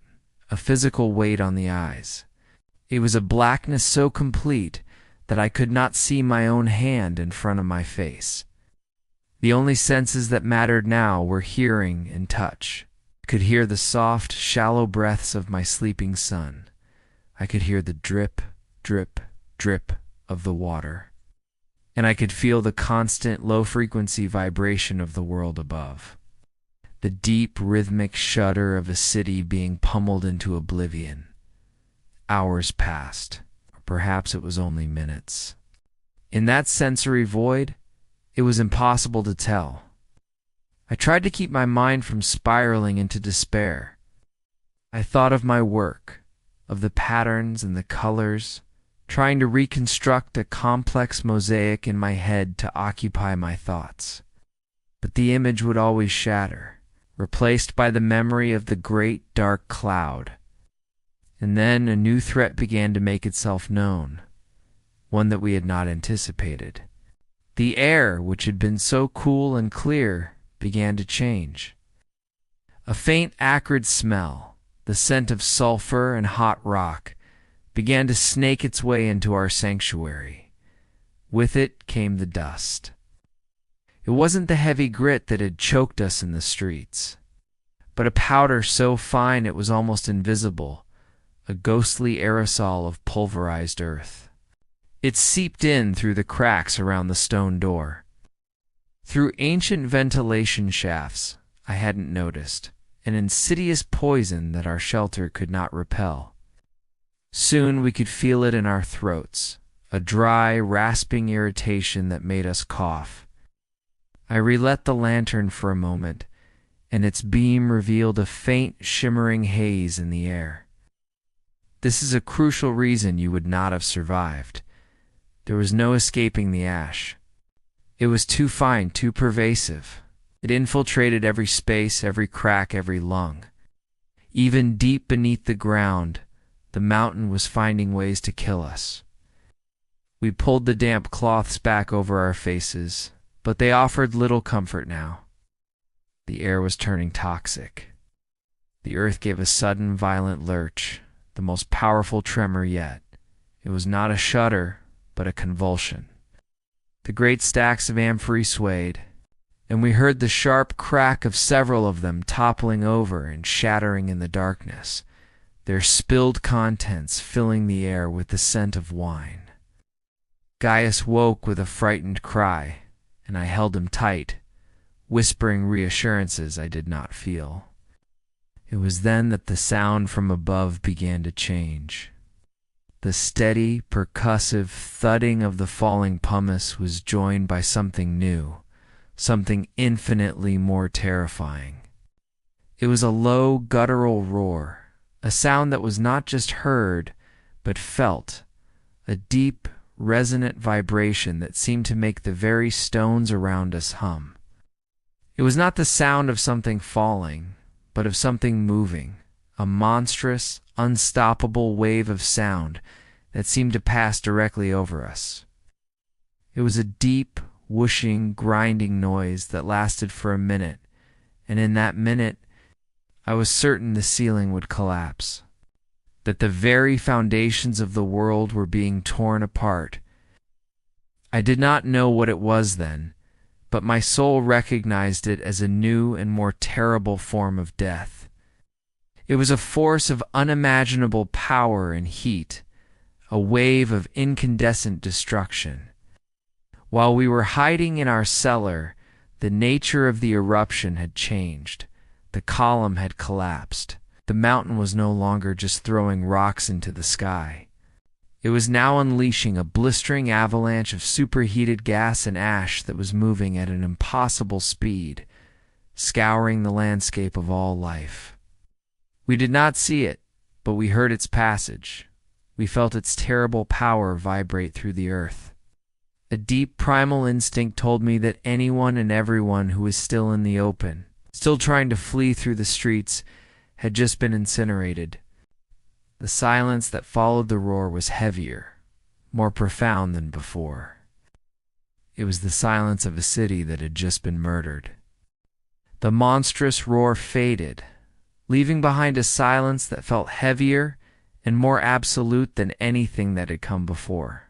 a physical weight on the eyes. It was a blackness so complete that I could not see my own hand in front of my face. The only senses that mattered now were hearing and touch. I could hear the soft, shallow breaths of my sleeping son. I could hear the drip, drip, drip of the water. And I could feel the constant, low-frequency vibration of the world above. The deep, rhythmic shudder of a city being pummeled into oblivion. Hours passed, or perhaps it was only minutes. In that sensory void, it was impossible to tell. I tried to keep my mind from spiraling into despair. I thought of my work, of the patterns and the colors, trying to reconstruct a complex mosaic in my head to occupy my thoughts. But the image would always shatter, replaced by the memory of the great dark cloud. And then a new threat began to make itself known, one that we had not anticipated. The air, which had been so cool and clear, began to change. A faint acrid smell, the scent of sulfur and hot rock, began to snake its way into our sanctuary. With it came the dust. It wasn't the heavy grit that had choked us in the streets, but a powder so fine it was almost invisible, a ghostly aerosol of pulverized earth. It seeped in through the cracks around the stone door. Through ancient ventilation shafts, I hadn't noticed, an insidious poison that our shelter could not repel. Soon we could feel it in our throats, a dry, rasping irritation that made us cough. I relit the lantern for a moment, and its beam revealed a faint, shimmering haze in the air. This is a crucial reason you would not have survived. There was no escaping the ash. It was too fine, too pervasive. It infiltrated every space, every crack, every lung. Even deep beneath the ground, the mountain was finding ways to kill us. We pulled the damp cloths back over our faces, but they offered little comfort now. The air was turning toxic. The earth gave a sudden, violent lurch, the most powerful tremor yet. It was not a shudder, but a convulsion. The great stacks of amphorae swayed, and we heard the sharp crack of several of them toppling over and shattering in the darkness, their spilled contents filling the air with the scent of wine. Gaius woke with a frightened cry, and I held him tight, whispering reassurances I did not feel. It was then that the sound from above began to change. The steady, percussive thudding of the falling pumice was joined by something new, something infinitely more terrifying. It was a low, guttural roar, a sound that was not just heard, but felt, a deep, resonant vibration that seemed to make the very stones around us hum. It was not the sound of something falling, but of something moving, a monstrous, unstoppable wave of sound that seemed to pass directly over us. It was a deep, whooshing, grinding noise that lasted for a minute, and in that minute, I was certain the ceiling would collapse, that the very foundations of the world were being torn apart. I did not know what it was then, but my soul recognized it as a new and more terrible form of death. It was a force of unimaginable power and heat, a wave of incandescent destruction. While we were hiding in our cellar, the nature of the eruption had changed. The column had collapsed. The mountain was no longer just throwing rocks into the sky. It was now unleashing a blistering avalanche of superheated gas and ash that was moving at an impossible speed, scouring the landscape of all life. We did not see it, but we heard its passage. We felt its terrible power vibrate through the earth. A deep primal instinct told me that anyone and everyone who was still in the open, still trying to flee through the streets, had just been incinerated. The silence that followed the roar was heavier, more profound than before. It was the silence of a city that had just been murdered. The monstrous roar faded, leaving behind a silence that felt heavier and more absolute than anything that had come before.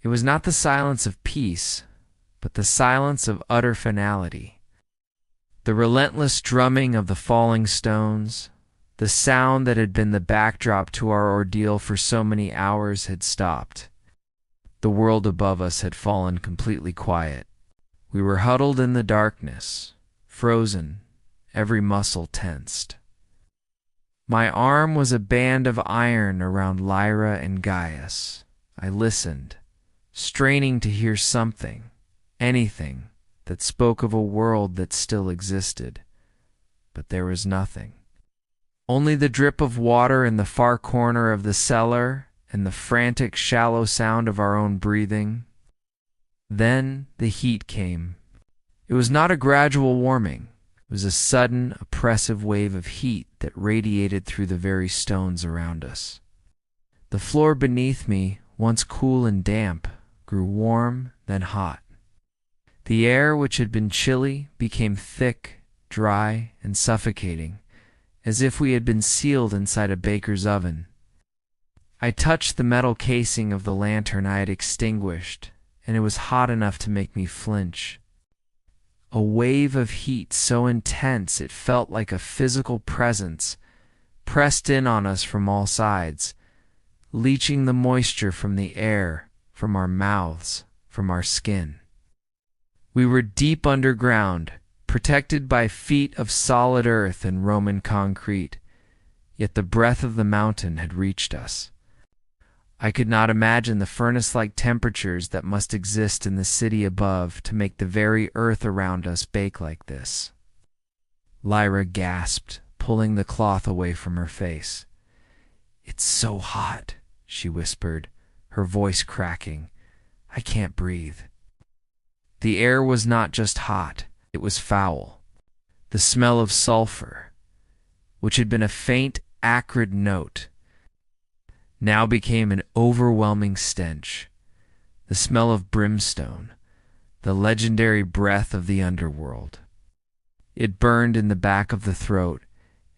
It was not the silence of peace, but the silence of utter finality. The relentless drumming of the falling stones, the sound that had been the backdrop to our ordeal for so many hours, had stopped. The world above us had fallen completely quiet. We were huddled in the darkness, frozen, every muscle tensed. My arm was a band of iron around Lyra and Gaius. I listened, straining to hear something, anything, that spoke of a world that still existed. But there was nothing. Only the drip of water in the far corner of the cellar and the frantic, shallow sound of our own breathing. Then the heat came. It was not a gradual warming. It was a sudden, oppressive wave of heat that radiated through the very stones around us. The floor beneath me, once cool and damp, grew warm, then hot. The air, which had been chilly, became thick, dry, and suffocating, as if we had been sealed inside a baker's oven. I touched the metal casing of the lantern I had extinguished, and it was hot enough to make me flinch. A wave of heat so intense it felt like a physical presence pressed in on us from all sides, leaching the moisture from the air, from our mouths, from our skin. We were deep underground, protected by feet of solid earth and Roman concrete, yet the breath of the mountain had reached us. I could not imagine the furnace-like temperatures that must exist in the city above to make the very earth around us bake like this. Lyra gasped, pulling the cloth away from her face. "It's so hot," she whispered, her voice cracking. "I can't breathe." The air was not just hot, it was foul. The smell of sulfur, which had been a faint, acrid note, now became an overwhelming stench. The smell of brimstone, the legendary breath of the underworld. It burned in the back of the throat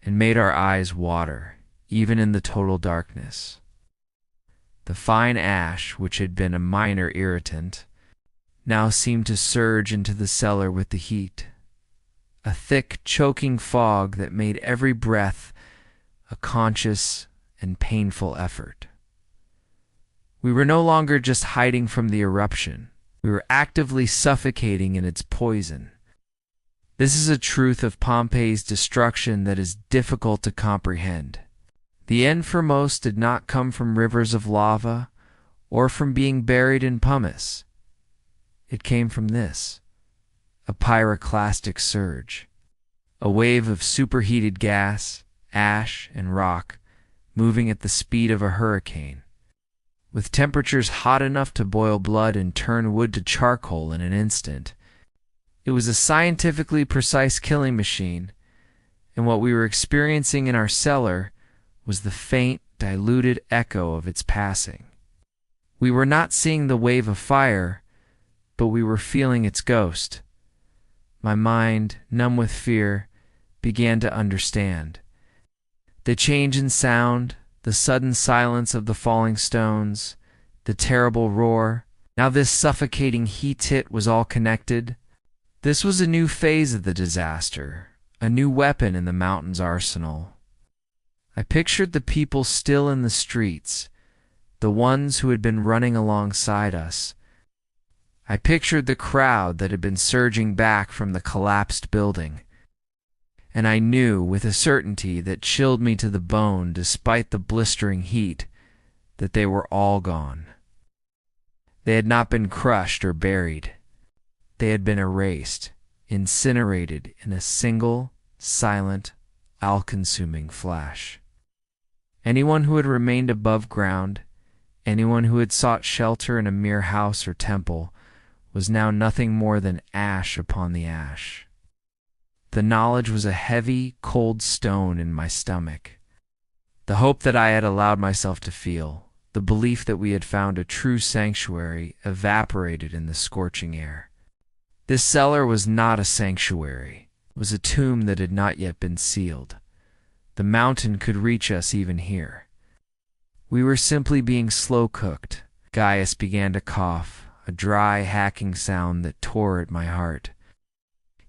and made our eyes water, even in the total darkness. The fine ash, which had been a minor irritant, now seemed to surge into the cellar with the heat. A thick, choking fog that made every breath a conscious and painful effort. We were no longer just hiding from the eruption. We were actively suffocating in its poison. This is a truth of Pompeii's destruction that is difficult to comprehend. The end for most did not come from rivers of lava or from being buried in pumice. It came from this, a pyroclastic surge, a wave of superheated gas, ash, and rock moving at the speed of a hurricane, with temperatures hot enough to boil blood and turn wood to charcoal in an instant. It was a scientifically precise killing machine, and what we were experiencing in our cellar was the faint, diluted echo of its passing. We were not seeing the wave of fire, but we were feeling its ghost. My mind, numb with fear, began to understand. The change in sound, the sudden silence of the falling stones, the terrible roar, now this suffocating heat hit was all connected. This was a new phase of the disaster, a new weapon in the mountain's arsenal. I pictured the people still in the streets, the ones who had been running alongside us. I pictured the crowd that had been surging back from the collapsed building, and I knew with a certainty that chilled me to the bone despite the blistering heat that they were all gone. They had not been crushed or buried. They had been erased, incinerated in a single, silent, all-consuming flash. Anyone who had remained above ground, anyone who had sought shelter in a mere house or temple, was now nothing more than ash upon the ash. The knowledge was a heavy, cold stone in my stomach. The hope that I had allowed myself to feel, the belief that we had found a true sanctuary, evaporated in the scorching air. This cellar was not a sanctuary. It was a tomb that had not yet been sealed. The mountain could reach us even here. We were simply being slow-cooked. Gaius began to cough, a dry, hacking sound that tore at my heart.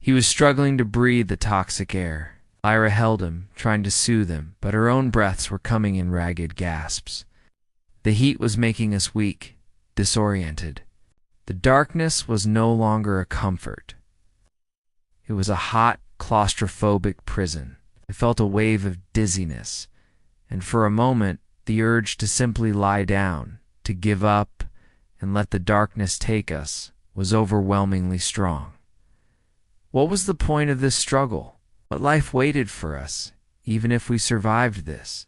He was struggling to breathe the toxic air. Lyra held him, trying to soothe him, but her own breaths were coming in ragged gasps. The heat was making us weak, disoriented. The darkness was no longer a comfort. It was a hot, claustrophobic prison. I felt a wave of dizziness, and for a moment the urge to simply lie down, to give up, and let the darkness take us, was overwhelmingly strong. What was the point of this struggle? What life waited for us, even if we survived this?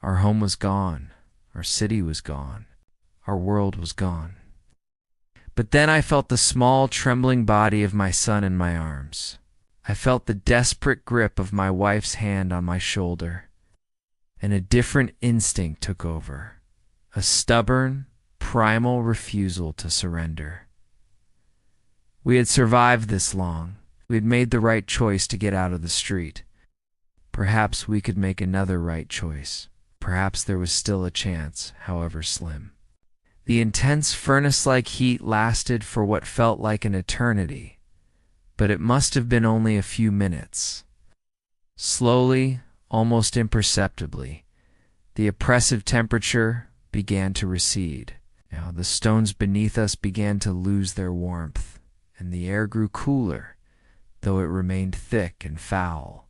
Our home was gone. Our city was gone. Our world was gone. But then I felt the small, trembling body of my son in my arms. I felt the desperate grip of my wife's hand on my shoulder, and a different instinct took over, a stubborn, primal refusal to surrender. We had survived this long. We had made the right choice to get out of the street. Perhaps we could make another right choice. Perhaps there was still a chance, however slim. The intense furnace-like heat lasted for what felt like an eternity, but it must have been only a few minutes. Slowly, almost imperceptibly, the oppressive temperature began to recede. Now the stones beneath us began to lose their warmth, and the air grew cooler, though it remained thick and foul.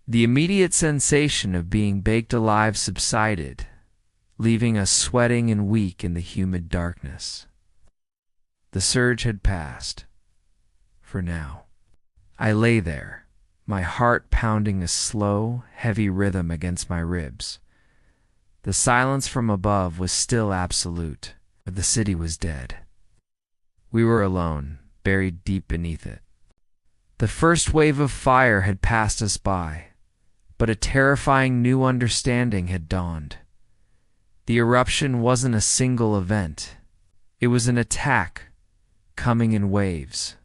The immediate sensation of being baked alive subsided, leaving us sweating and weak in the humid darkness. The surge had passed. For now. I lay there, my heart pounding a slow, heavy rhythm against my ribs. The silence from above was still absolute, but the city was dead. We were alone, buried deep beneath it. The first wave of fire had passed us by, but a terrifying new understanding had dawned. The eruption wasn't a single event. It was an attack, coming in waves.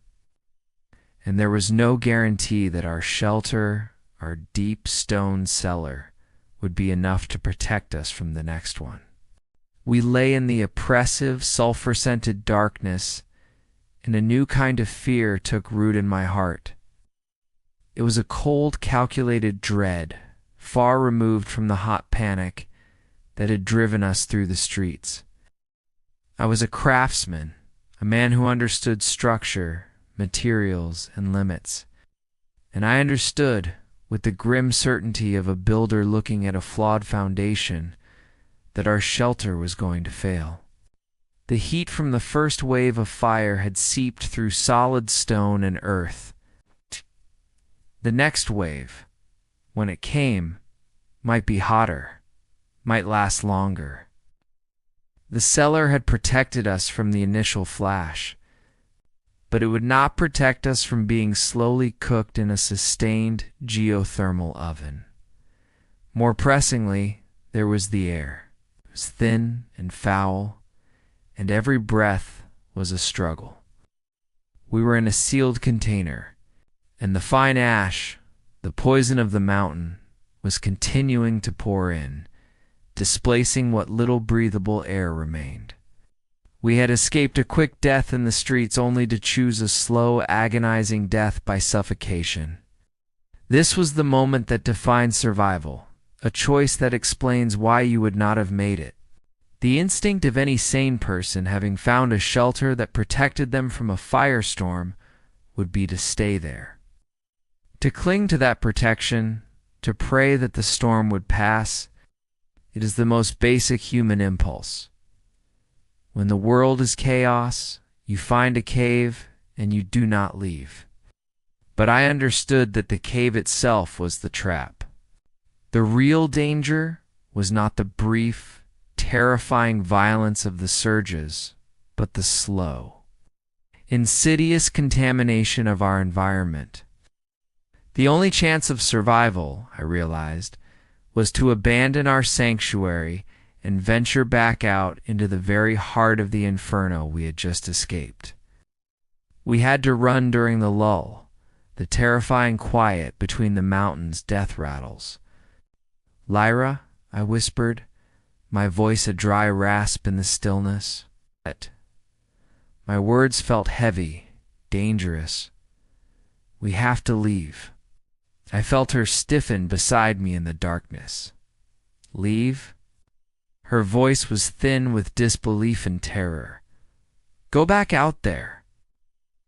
And there was no guarantee that our shelter, our deep stone cellar, would be enough to protect us from the next one. We lay in the oppressive, sulfur-scented darkness, and a new kind of fear took root in my heart. It was a cold, calculated dread, far removed from the hot panic that had driven us through the streets. I was a craftsman, a man who understood structure, materials, and limits, and I understood, with the grim certainty of a builder looking at a flawed foundation, that our shelter was going to fail. The heat from the first wave of fire had seeped through solid stone and earth. The next wave, when it came, might be hotter, might last longer. The cellar had protected us from the initial flash, but it would not protect us from being slowly cooked in a sustained geothermal oven. More pressingly, there was the air. It was thin and foul, and every breath was a struggle. We were in a sealed container, and the fine ash, the poison of the mountain, was continuing to pour in, displacing what little breathable air remained. We had escaped a quick death in the streets only to choose a slow, agonizing death by suffocation. This was the moment that defined survival, a choice that explains why you would not have made it. The instinct of any sane person, having found a shelter that protected them from a firestorm, would be to stay there. To cling to that protection, to pray that the storm would pass, it is the most basic human impulse. When the world is chaos, you find a cave and you do not leave. But I understood that the cave itself was the trap. The real danger was not the brief, terrifying violence of the surges, but the slow, insidious contamination of our environment. The only chance of survival, I realized, was to abandon our sanctuary and venture back out into the very heart of the inferno we had just escaped. We had to run during the lull, the terrifying quiet between the mountains' death rattles. "Lyra," I whispered, my voice a dry rasp in the stillness. My words felt heavy, dangerous. "We have to leave." I felt her stiffen beside me in the darkness. "Leave?" Her voice was thin with disbelief and terror. "Go back out there."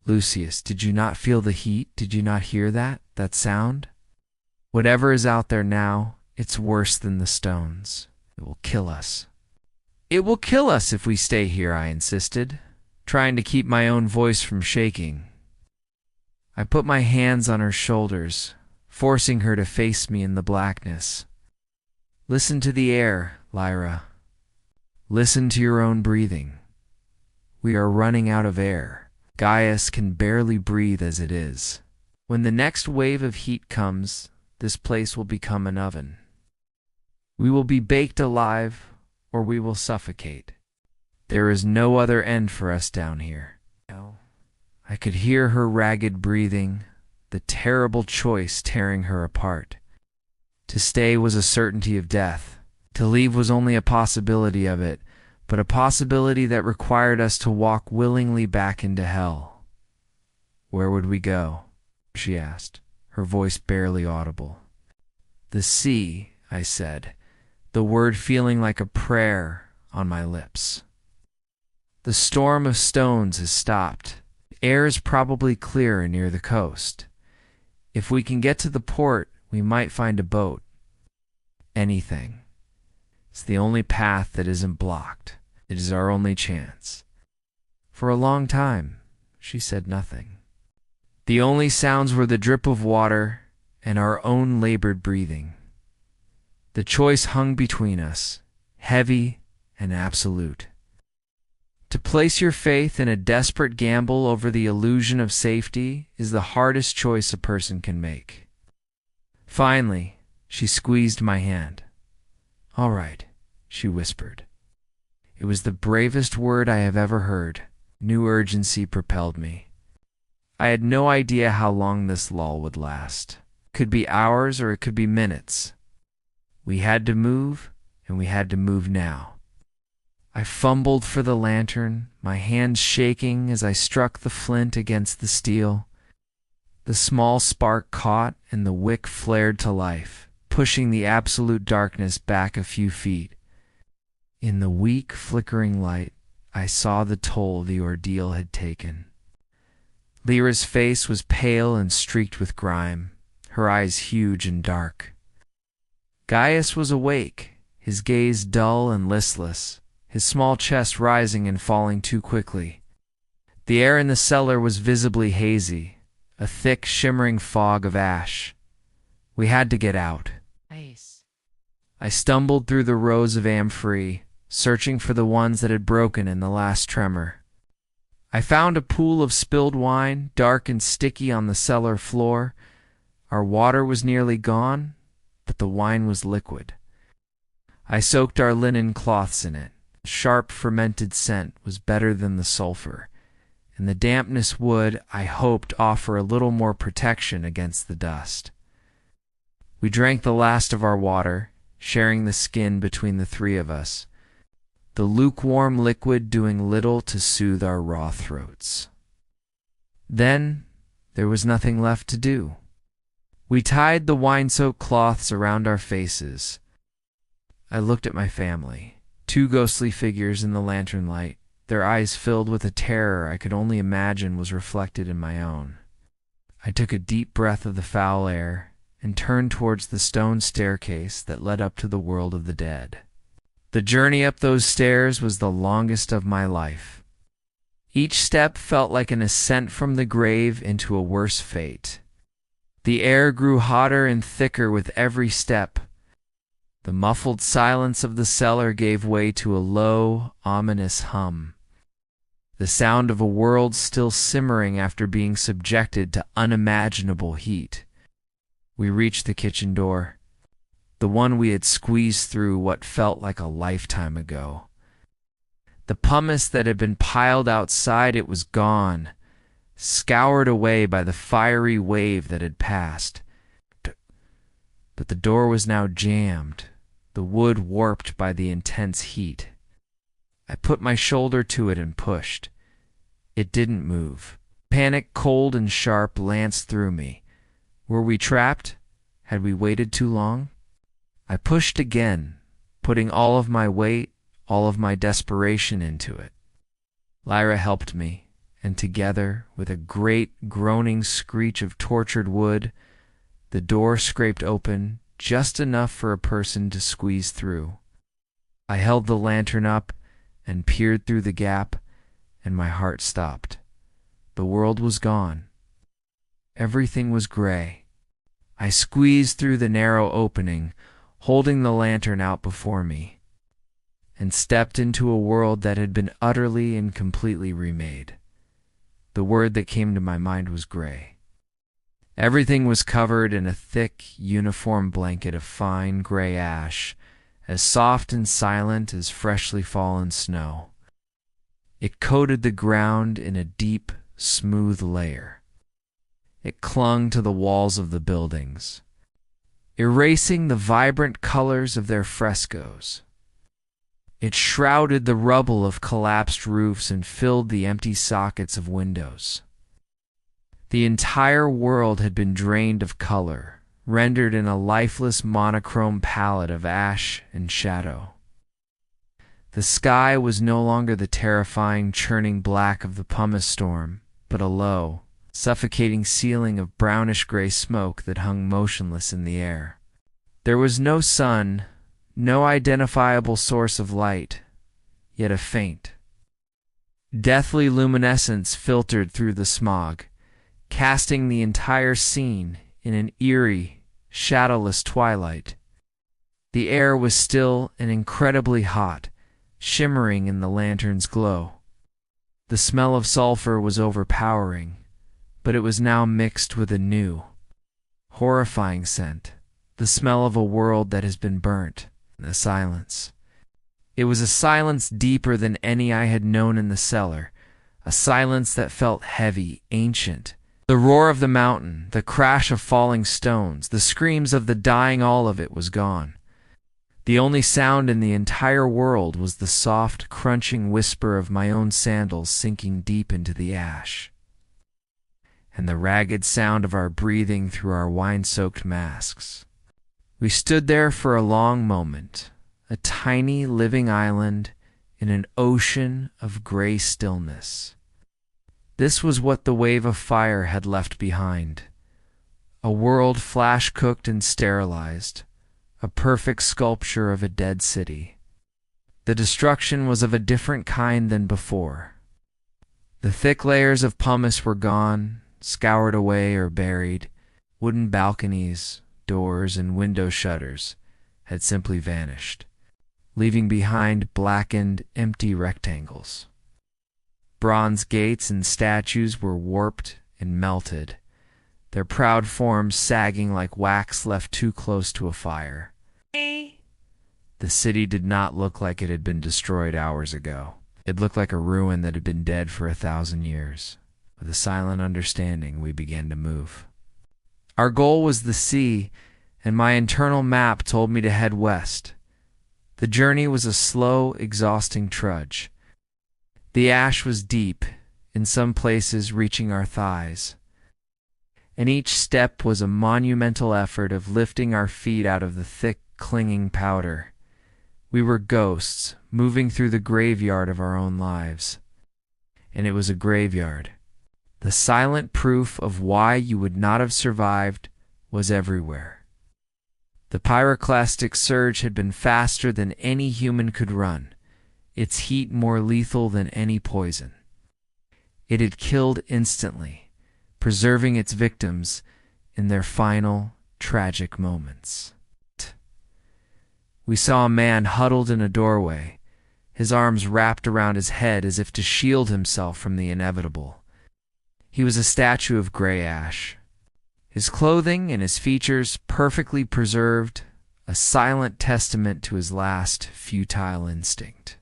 "Lucius, did you not feel the heat? Did you not hear that sound? Whatever is out there now, it's worse than the stones. It will kill us." "It will kill us if we stay here," I insisted, trying to keep my own voice from shaking. I put my hands on her shoulders, forcing her to face me in the blackness. "Listen to the air, Lyra. Listen to your own breathing. We are running out of air. Gaius can barely breathe as it is. When the next wave of heat comes, this place will become an oven. We will be baked alive, or we will suffocate. There is no other end for us down here." I could hear her ragged breathing, the terrible choice tearing her apart. To stay was a certainty of death. To leave was only a possibility of it, but a possibility that required us to walk willingly back into hell. "Where would we go?" she asked, her voice barely audible. "The sea," I said, the word feeling like a prayer on my lips. "The storm of stones has stopped. Air is probably clearer near the coast. If we can get to the port, we might find a boat. Anything. It's the only path that isn't blocked. It is our only chance." For a long time, she said nothing. The only sounds were the drip of water and our own labored breathing. The choice hung between us, heavy and absolute. To place your faith in a desperate gamble over the illusion of safety is the hardest choice a person can make. Finally, she squeezed my hand. "All right," she whispered. It was the bravest word I have ever heard. New urgency propelled me. I had no idea how long this lull would last. It could be hours or it could be minutes. We had to move, and we had to move now. I fumbled for the lantern, my hands shaking as I struck the flint against the steel. The small spark caught and the wick flared to life, pushing the absolute darkness back a few feet. In the weak, flickering light, I saw the toll the ordeal had taken. Lyra's face was pale and streaked with grime, her eyes huge and dark. Gaius was awake, his gaze dull and listless, his small chest rising and falling too quickly. The air in the cellar was visibly hazy, a thick, shimmering fog of ash. We had to get out. Nice. I stumbled through the rows of amphorae, searching for the ones that had broken in the last tremor. I found a pool of spilled wine, dark and sticky on the cellar floor. Our water was nearly gone, but the wine was liquid. I soaked our linen cloths in it. The sharp fermented scent was better than the sulfur, and the dampness would, I hoped, offer a little more protection against the dust. We drank the last of our water, sharing the skin between the three of us, the lukewarm liquid doing little to soothe our raw throats. Then there was nothing left to do. We tied the wine-soaked cloths around our faces. I looked at my family, two ghostly figures in the lantern light, their eyes filled with a terror I could only imagine was reflected in my own. I took a deep breath of the foul air and turned towards the stone staircase that led up to the world of the dead. The journey up those stairs was the longest of my life. Each step felt like an ascent from the grave into a worse fate. The air grew hotter and thicker with every step. The muffled silence of the cellar gave way to a low, ominous hum, the sound of a world still simmering after being subjected to unimaginable heat. We reached the kitchen door, the one we had squeezed through what felt like a lifetime ago. The pumice that had been piled outside it was gone, scoured away by the fiery wave that had passed. But the door was now jammed, the wood warped by the intense heat. I put my shoulder to it and pushed. It didn't move. Panic, cold and sharp, lanced through me. Were we trapped? Had we waited too long? I pushed again, putting all of my weight, all of my desperation into it. Lyra helped me, and together, with a great groaning screech of tortured wood, the door scraped open just enough for a person to squeeze through. I held the lantern up and peered through the gap, and my heart stopped. The world was gone. Everything was gray. I squeezed through the narrow opening, holding the lantern out before me, and stepped into a world that had been utterly and completely remade. The word that came to my mind was gray. Everything was covered in a thick, uniform blanket of fine gray ash, as soft and silent as freshly fallen snow. It coated the ground in a deep, smooth layer. It clung to the walls of the buildings, erasing the vibrant colors of their frescoes. It shrouded the rubble of collapsed roofs and filled the empty sockets of windows. The entire world had been drained of color, rendered in a lifeless monochrome palette of ash and shadow. The sky was no longer the terrifying churning black of the pumice storm, but a low, suffocating ceiling of brownish-gray smoke that hung motionless in the air. There was no sun, no identifiable source of light, yet a faint, deathly luminescence filtered through the smog, casting the entire scene in an eerie, shadowless twilight. The air was still and incredibly hot, shimmering in the lantern's glow. The smell of sulfur was overpowering, but it was now mixed with a new, horrifying scent, the smell of a world that has been burnt, the silence. It was a silence deeper than any I had known in the cellar, a silence that felt heavy, ancient. The roar of the mountain, the crash of falling stones, the screams of the dying, all of it was gone. The only sound in the entire world was the soft, crunching whisper of my own sandals sinking deep into the ash, and the ragged sound of our breathing through our wine-soaked masks. We stood there for a long moment, a tiny living island in an ocean of gray stillness. This was what the wave of fire had left behind, a world flash-cooked and sterilized, a perfect sculpture of a dead city. The destruction was of a different kind than before. The thick layers of pumice were gone, scoured away or buried. Wooden balconies, doors, and window shutters had simply vanished, leaving behind blackened, empty rectangles. bronze gates and statues were warped and melted, their proud forms sagging like wax left too close to a fire. The city did not look like it had been destroyed hours ago. It looked like a ruin that had been dead for 1,000 years. With a silent understanding, we began to move. Our goal was the sea, and my internal map told me to head west. The journey was a slow, exhausting trudge. The ash was deep, in some places reaching our thighs, and each step was a monumental effort of lifting our feet out of the thick, clinging powder. We were ghosts, moving through the graveyard of our own lives. And it was a graveyard. The silent proof of why you would not have survived was everywhere. The pyroclastic surge had been faster than any human could run, its heat more lethal than any poison. It had killed instantly, preserving its victims in their final, tragic moments. We saw a man huddled in a doorway, his arms wrapped around his head as if to shield himself from the inevitable. He was a statue of gray ash, his clothing and his features perfectly preserved, a silent testament to his last futile instinct.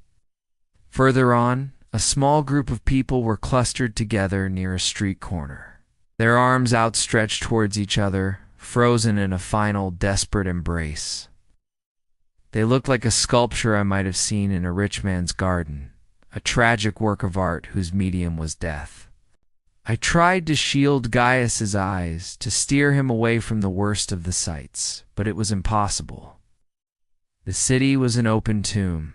Further on, a small group of people were clustered together near a street corner, their arms outstretched towards each other, frozen in a final, desperate embrace. They looked like a sculpture I might have seen in a rich man's garden, a tragic work of art whose medium was death. I tried to shield Gaius's eyes, to steer him away from the worst of the sights, but it was impossible. The city was an open tomb.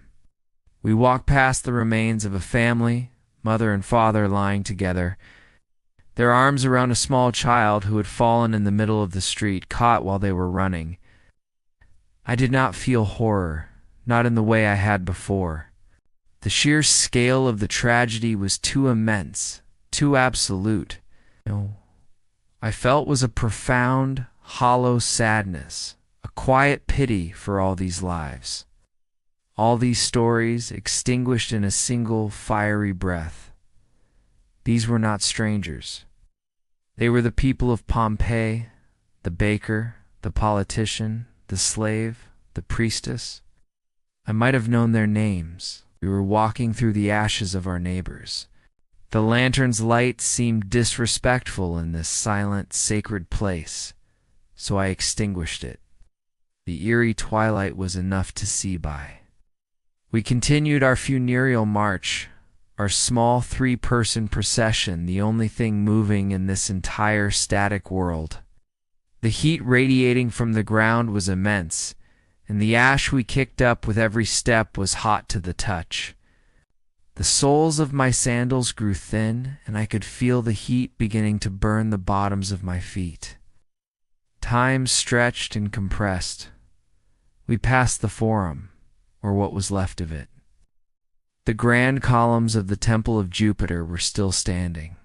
We walked past the remains of a family, mother and father lying together, their arms around a small child who had fallen in the middle of the street, caught while they were running. I did not feel horror, not in the way I had before. The sheer scale of the tragedy was too immense, too absolute. I felt was a profound, hollow sadness, a quiet pity for all these lives. All these stories extinguished in a single fiery breath. These were not strangers. They were the people of Pompeii, the baker, the politician, the slave, the priestess. I might have known their names. We were walking through the ashes of our neighbors. The lantern's light seemed disrespectful in this silent, sacred place, so I extinguished it. The eerie twilight was enough to see by. We continued our funereal march, our small 3-person procession, the only thing moving in this entire static world. The heat radiating from the ground was immense, and the ash we kicked up with every step was hot to the touch. The soles of my sandals grew thin, and I could feel the heat beginning to burn the bottoms of my feet. Time stretched and compressed. We passed the Forum, or what was left of it. The grand columns of the Temple of Jupiter were still standing,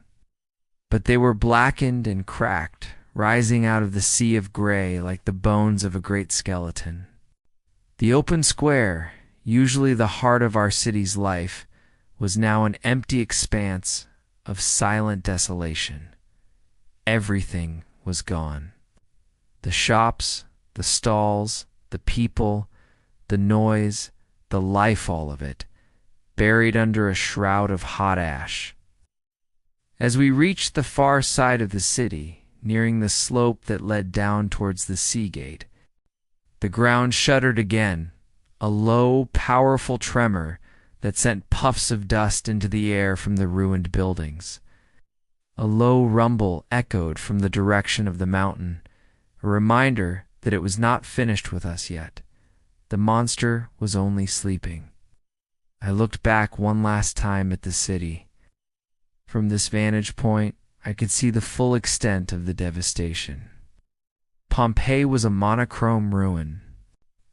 but they were blackened and cracked, rising out of the sea of gray like the bones of a great skeleton. The open square, usually the heart of our city's life, was now an empty expanse of silent desolation. Everything was gone. The shops, the stalls, the people, the noise, the life, all of it, buried under a shroud of hot ash. As we reached the far side of the city, nearing the slope that led down towards the sea gate, the ground shuddered again, a low, powerful tremor that sent puffs of dust into the air from the ruined buildings. A low rumble echoed from the direction of the mountain, a reminder that it was not finished with us yet. The monster was only sleeping. I looked back one last time at the city. From this vantage point, I could see the full extent of the devastation. Pompeii was a monochrome ruin,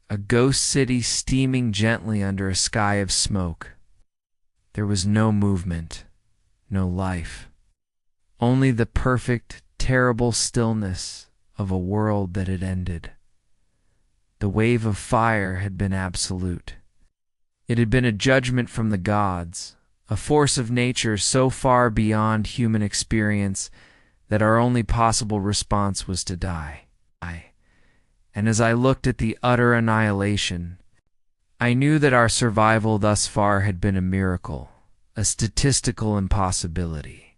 a ghost city steaming gently under a sky of smoke. There was no movement, no life, only the perfect, terrible stillness of a world that had ended. The wave of fire had been absolute. It had been a judgment from the gods, a force of nature so far beyond human experience that our only possible response was to die. And as I looked at the utter annihilation, I knew that our survival thus far had been a miracle, a statistical impossibility.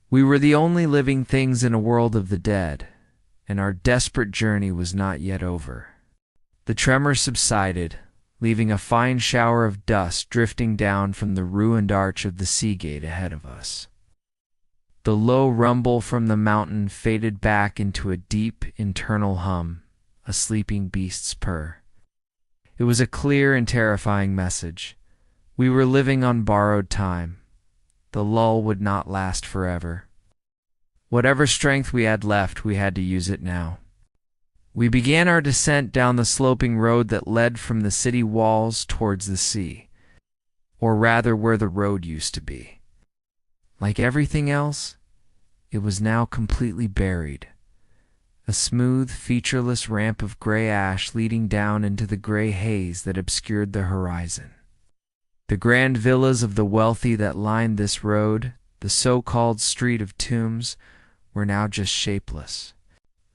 We were the only living things in a world of the dead, and our desperate journey was not yet over. The tremor subsided, leaving a fine shower of dust drifting down from the ruined arch of the sea gate ahead of us. The low rumble from the mountain faded back into a deep internal hum, a sleeping beast's purr. It was a clear and terrifying message. We were living on borrowed time. The lull would not last forever. Whatever strength we had left, we had to use it now. We began our descent down the sloping road that led from the city walls towards the sea, or rather where the road used to be. Like everything else, it was now completely buried. A smooth, featureless ramp of gray ash leading down into the gray haze that obscured the horizon. The grand villas of the wealthy that lined this road, the so-called Street of Tombs, were now just shapeless.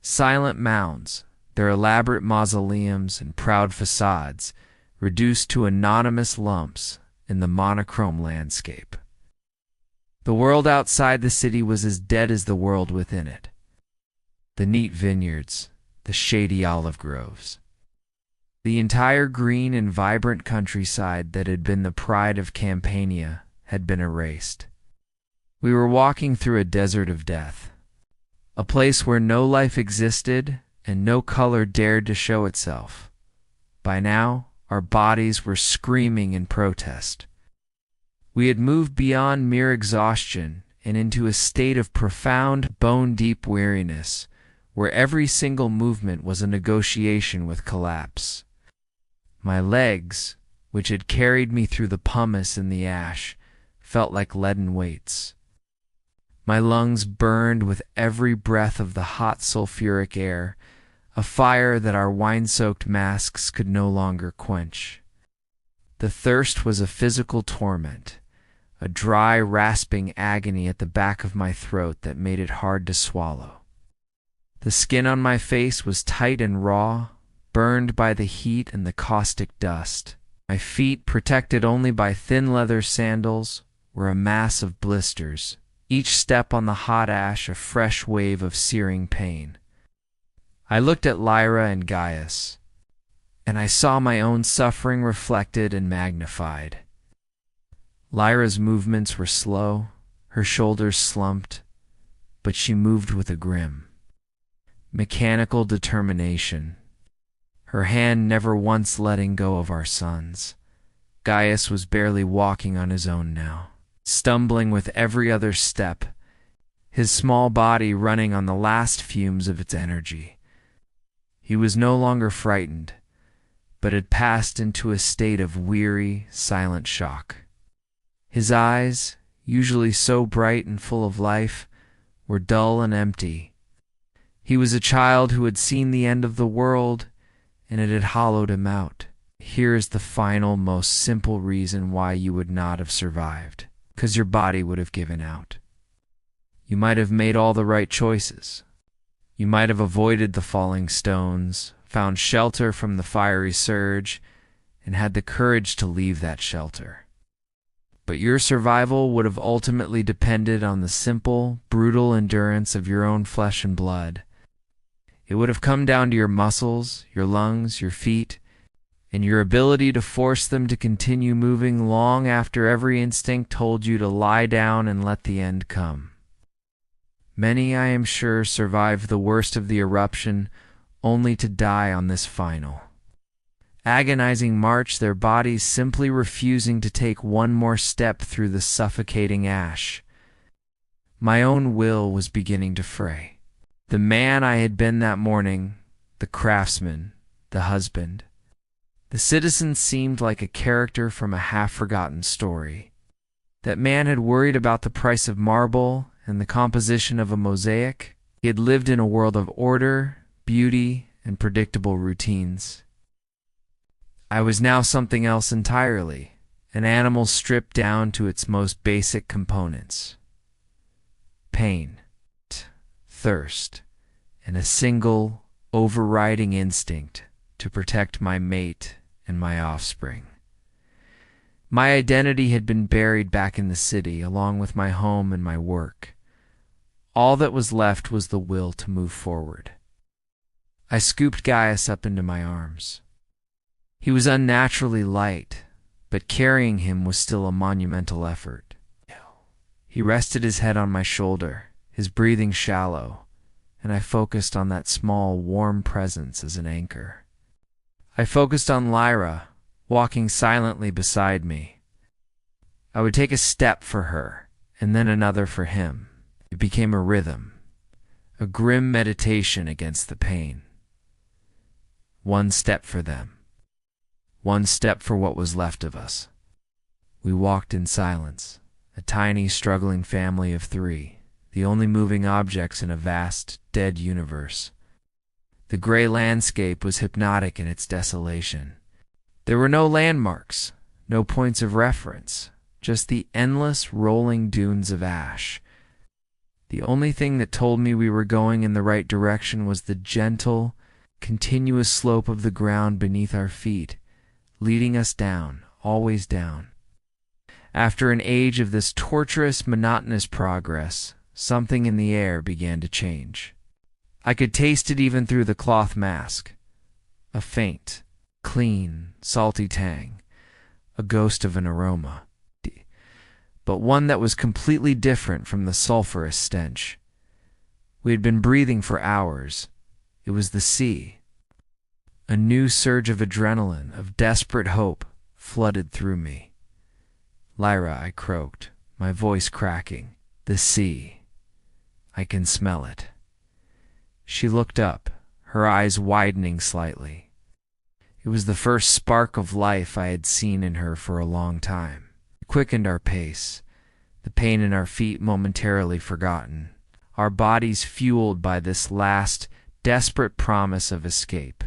Silent mounds, their elaborate mausoleums and proud facades, reduced to anonymous lumps in the monochrome landscape. The world outside the city was as dead as the world within it. The neat vineyards, the shady olive groves. The entire green and vibrant countryside that had been the pride of Campania had been erased. We were walking through a desert of death, a place where no life existed and no color dared to show itself. By now, our bodies were screaming in protest. We had moved beyond mere exhaustion and into a state of profound, bone-deep weariness, where every single movement was a negotiation with collapse. My legs, which had carried me through the pumice and the ash, felt like leaden weights. My lungs burned with every breath of the hot sulfuric air, a fire that our wine-soaked masks could no longer quench. The thirst was a physical torment, a dry, rasping agony at the back of my throat that made it hard to swallow. The skin on my face was tight and raw, burned by the heat and the caustic dust. My feet, protected only by thin leather sandals, were a mass of blisters, each step on the hot ash a fresh wave of searing pain. I looked at Lyra and Gaius, and I saw my own suffering reflected and magnified. Lyra's movements were slow, her shoulders slumped, but she moved with a grim, mechanical determination, her hand never once letting go of our sons. Gaius was barely walking on his own now, stumbling with every other step, his small body running on the last fumes of its energy. He was no longer frightened, but had passed into a state of weary, silent shock. His eyes, usually so bright and full of life, were dull and empty. He was a child who had seen the end of the world, and it had hollowed him out. Here is the final, most simple reason why you would not have survived. 'Cause your body would have given out. You might have made all the right choices. You might have avoided the falling stones, found shelter from the fiery surge, and had the courage to leave that shelter. But your survival would have ultimately depended on the simple, brutal endurance of your own flesh and blood. It would have come down to your muscles, your lungs, your feet, and your ability to force them to continue moving long after every instinct told you to lie down and let the end come. Many, I am sure, survived the worst of the eruption only to die on this final, agonizing march, their bodies simply refusing to take one more step through the suffocating ash. My own will was beginning to fray. The man I had been that morning, the craftsman, the husband, the citizen seemed like a character from a half-forgotten story. That man had worried about the price of marble and the composition of a mosaic. He had lived in a world of order, beauty, and predictable routines. I was now something else entirely, an animal stripped down to its most basic components: pain, thirst, and a single, overriding instinct to protect my mate and my offspring. My identity had been buried back in the city, along with my home and my work. All that was left was the will to move forward. I scooped Gaius up into my arms. He was unnaturally light, but carrying him was still a monumental effort. He rested his head on my shoulder, his breathing shallow, and I focused on that small, warm presence as an anchor. I focused on Lyra, walking silently beside me. I would take a step for her, and then another for him. It became a rhythm, a grim meditation against the pain. One step for them. One step for what was left of us. We walked in silence, a tiny, struggling family of three, the only moving objects in a vast, dead universe. The gray landscape was hypnotic in its desolation. There were no landmarks, no points of reference, just the endless rolling dunes of ash. The only thing that told me we were going in the right direction was the gentle, continuous slope of the ground beneath our feet, leading us down, always down. After an age of this torturous, monotonous progress, something in the air began to change. I could taste it even through the cloth mask. A faint, clean, salty tang, a ghost of an aroma, but one that was completely different from the sulphurous stench. We had been breathing for hours. It was the sea. A new surge of adrenaline, of desperate hope, flooded through me. Lyra, I croaked, my voice cracking. The sea. I can smell it. She looked up, her eyes widening slightly. It was the first spark of life I had seen in her for a long time. It quickened our pace, the pain in our feet momentarily forgotten, our bodies fueled by this last, desperate promise of escape.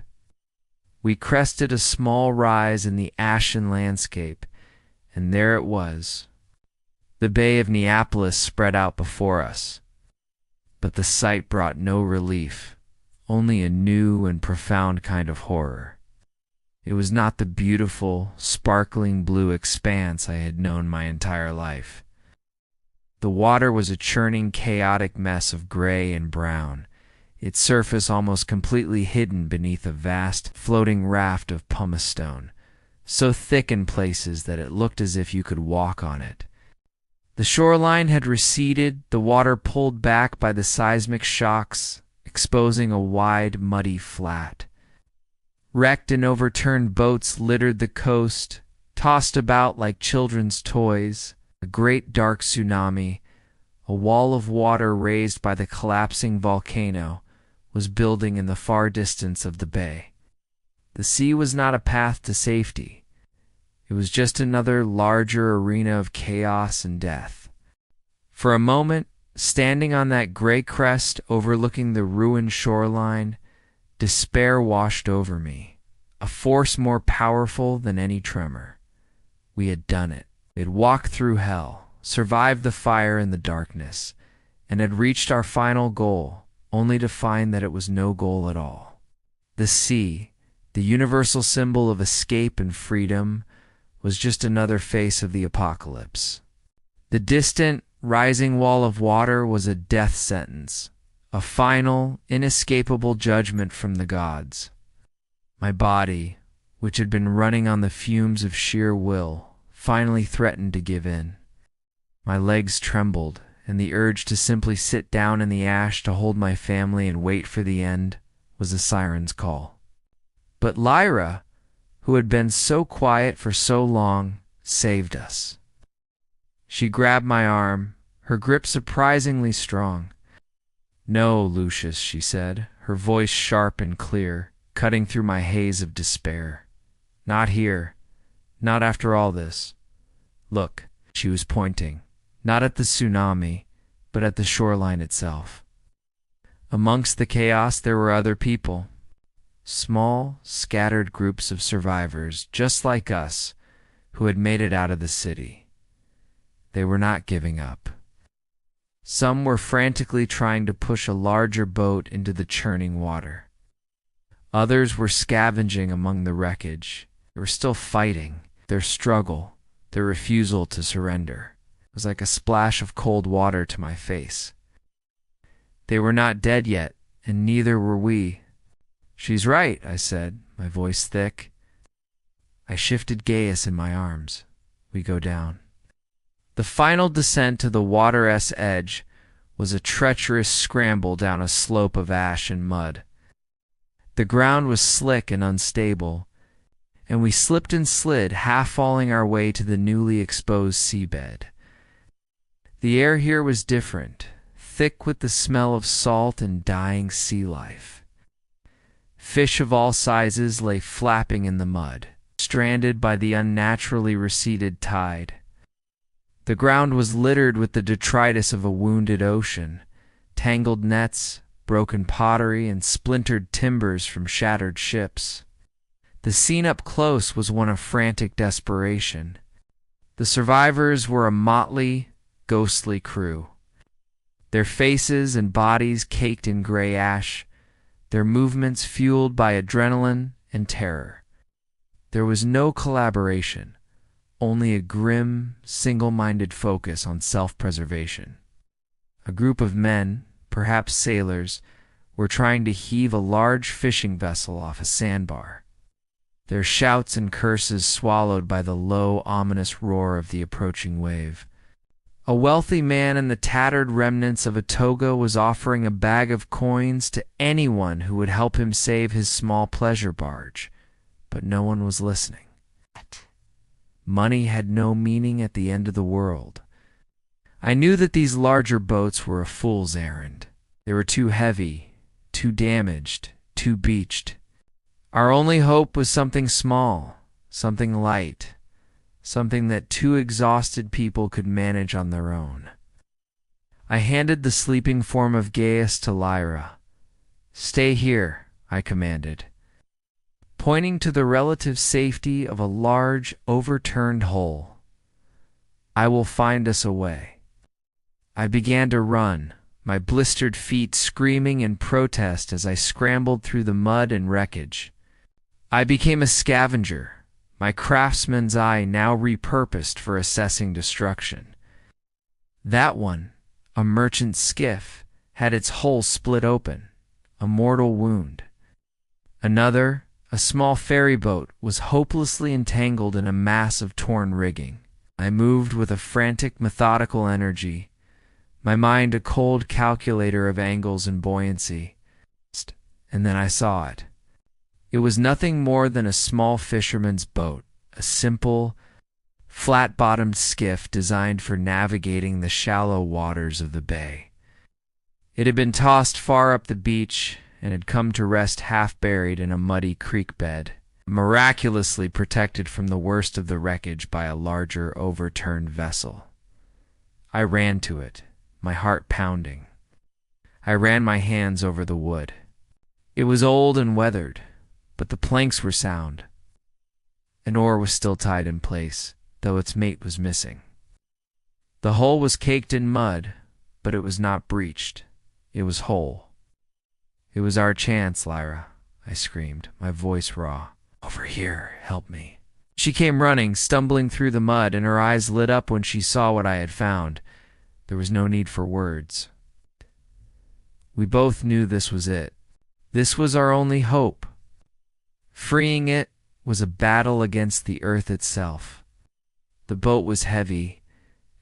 We crested a small rise in the ashen landscape, and there it was. The Bay of Neapolis spread out before us. But the sight brought no relief, only a new and profound kind of horror. It was not the beautiful, sparkling blue expanse I had known my entire life. The water was a churning, chaotic mess of gray and brown, its surface almost completely hidden beneath a vast, floating raft of pumice stone, so thick in places that it looked as if you could walk on it. The shoreline had receded, the water pulled back by the seismic shocks, exposing a wide, muddy flat. Wrecked and overturned boats littered the coast, tossed about like children's toys. A great dark tsunami, a wall of water raised by the collapsing volcano, was building in the far distance of the bay. The sea was not a path to safety. It was just another larger arena of chaos and death. For a moment, standing on that gray crest overlooking the ruined shoreline, despair washed over me, a force more powerful than any tremor. We had done it. We had walked through hell, survived the fire and the darkness, and had reached our final goal, only to find that it was no goal at all. The sea, the universal symbol of escape and freedom, was just another face of the apocalypse. The distant, rising wall of water was a death sentence, a final, inescapable judgment from the gods. My body, which had been running on the fumes of sheer will, finally threatened to give in. My legs trembled, and the urge to simply sit down in the ash to hold my family and wait for the end was a siren's call. But Lyra, who had been so quiet for so long, saved us. She grabbed my arm, her grip surprisingly strong. "No, Lucius," she said, her voice sharp and clear, cutting through my haze of despair. "Not here. Not after all this. Look," she was pointing, not at the tsunami, but at the shoreline itself. Amongst the chaos there were other people. Small, scattered groups of survivors, just like us, who had made it out of the city. They were not giving up. Some were frantically trying to push a larger boat into the churning water. Others were scavenging among the wreckage. They were still fighting. Their struggle, their refusal to surrender, was like a splash of cold water to my face. They were not dead yet, and neither were we. "She's right," I said, my voice thick. I shifted Gaius in my arms. We go down. The final descent to the water's edge was a treacherous scramble down a slope of ash and mud. The ground was slick and unstable, and we slipped and slid, half falling our way to the newly exposed seabed. The air here was different, thick with the smell of salt and dying sea life. Fish of all sizes lay flapping in the mud, stranded by the unnaturally receded tide. The ground was littered with the detritus of a wounded ocean, tangled nets, broken pottery, and splintered timbers from shattered ships. The scene up close was one of frantic desperation. The survivors were a motley, ghostly crew. Their faces and bodies caked in gray ash, their movements fueled by adrenaline and terror. There was no collaboration, only a grim, single-minded focus on self-preservation. A group of men, perhaps sailors, were trying to heave a large fishing vessel off a sandbar, their shouts and curses swallowed by the low, ominous roar of the approaching wave. A wealthy man in the tattered remnants of a toga was offering a bag of coins to anyone who would help him save his small pleasure barge, but no one was listening. Money had no meaning at the end of the world. I knew that these larger boats were a fool's errand. They were too heavy, too damaged, too beached. Our only hope was something small, something light, something that two exhausted people could manage on their own. I handed the sleeping form of Gaius to Lyra. "Stay here," I commanded, pointing to the relative safety of a large, overturned hull. "I will find us a way." I began to run, my blistered feet screaming in protest as I scrambled through the mud and wreckage. I became a scavenger, my craftsman's eye now repurposed for assessing destruction. That one, a merchant skiff, had its hull split open, a mortal wound. Another, a small ferry boat, was hopelessly entangled in a mass of torn rigging. I moved with a frantic, methodical energy, my mind a cold calculator of angles and buoyancy. And then I saw it. It was nothing more than a small fisherman's boat, a simple, flat-bottomed skiff designed for navigating the shallow waters of the bay. It had been tossed far up the beach and had come to rest half-buried in a muddy creek bed, miraculously protected from the worst of the wreckage by a larger, overturned vessel. I ran to it, my heart pounding. I ran my hands over the wood. It was old and weathered, but the planks were sound. An oar was still tied in place, though its mate was missing. The hull was caked in mud, but it was not breached. It was whole. "It was our chance, Lyra," I screamed, my voice raw. "Over here, help me." She came running, stumbling through the mud, and her eyes lit up when she saw what I had found. There was no need for words. We both knew this was it. This was our only hope. Freeing it was a battle against the earth itself. The boat was heavy,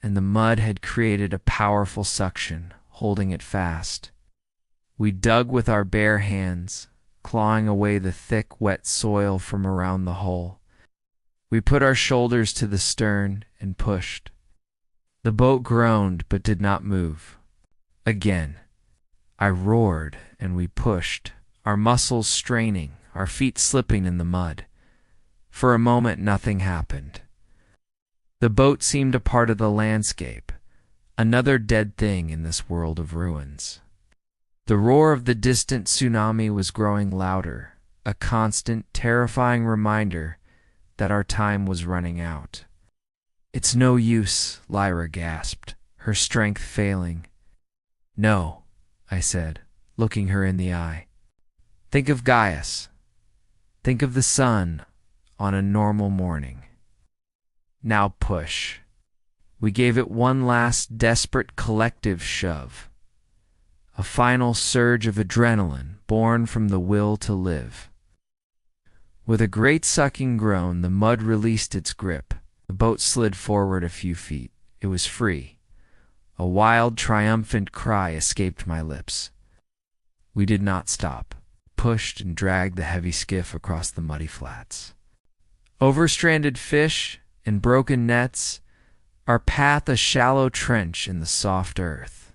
and the mud had created a powerful suction, holding it fast. We dug with our bare hands, clawing away the thick, wet soil from around the hull. We put our shoulders to the stern and pushed. The boat groaned but did not move. Again, I roared and we pushed, our muscles straining, our feet slipping in the mud. For a moment, nothing happened. The boat seemed a part of the landscape, another dead thing in this world of ruins. The roar of the distant tsunami was growing louder, a constant, terrifying reminder that our time was running out. "It's no use," Lyra gasped, her strength failing. "No," I said, looking her in the eye. "Think of Gaius. Think of the sun on a normal morning. Now push." We gave it one last desperate collective shove, a final surge of adrenaline born from the will to live. With a great sucking groan, the mud released its grip. The boat slid forward a few feet. It was free. A wild, triumphant cry escaped my lips. We did not stop, pushed and dragged the heavy skiff across the muddy flats. Over stranded fish and broken nets, our path a shallow trench in the soft earth.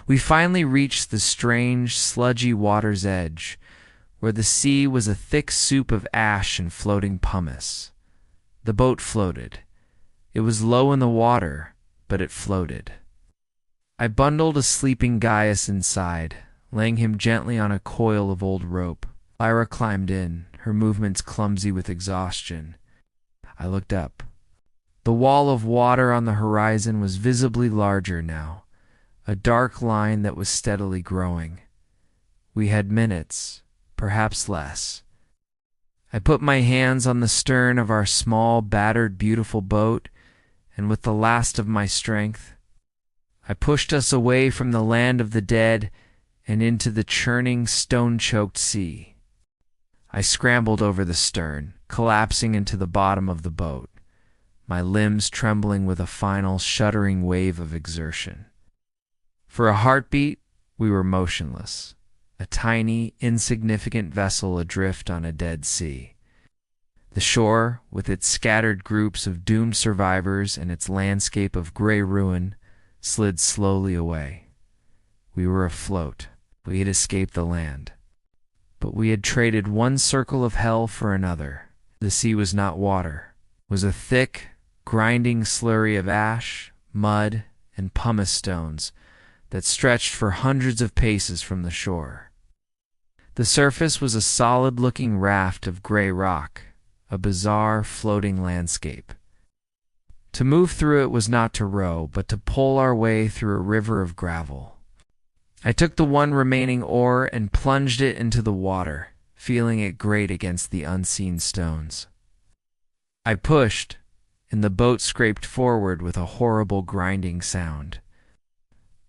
We finally reached the strange, sludgy water's edge, where the sea was a thick soup of ash and floating pumice. The boat floated. It was low in the water, but it floated. I bundled a sleeping Gaius inside, laying him gently on a coil of old rope. Lyra climbed in, her movements clumsy with exhaustion. I looked up. The wall of water on the horizon was visibly larger now, a dark line that was steadily growing. We had minutes, perhaps less. I put my hands on the stern of our small, battered, beautiful boat, and with the last of my strength, I pushed us away from the land of the dead and into the churning, stone-choked sea. I scrambled over the stern, collapsing into the bottom of the boat, my limbs trembling with a final, shuddering wave of exertion. For a heartbeat, we were motionless, a tiny, insignificant vessel adrift on a dead sea. The shore, with its scattered groups of doomed survivors and its landscape of gray ruin, slid slowly away. We were afloat. We had escaped the land. But we had traded one circle of hell for another. The sea was not water. It was a thick, grinding slurry of ash, mud, and pumice stones that stretched for hundreds of paces from the shore. The surface was a solid-looking raft of gray rock, a bizarre floating landscape. To move through it was not to row, but to pull our way through a river of gravel. I took the one remaining oar and plunged it into the water, feeling it grate against the unseen stones. I pushed, and the boat scraped forward with a horrible grinding sound,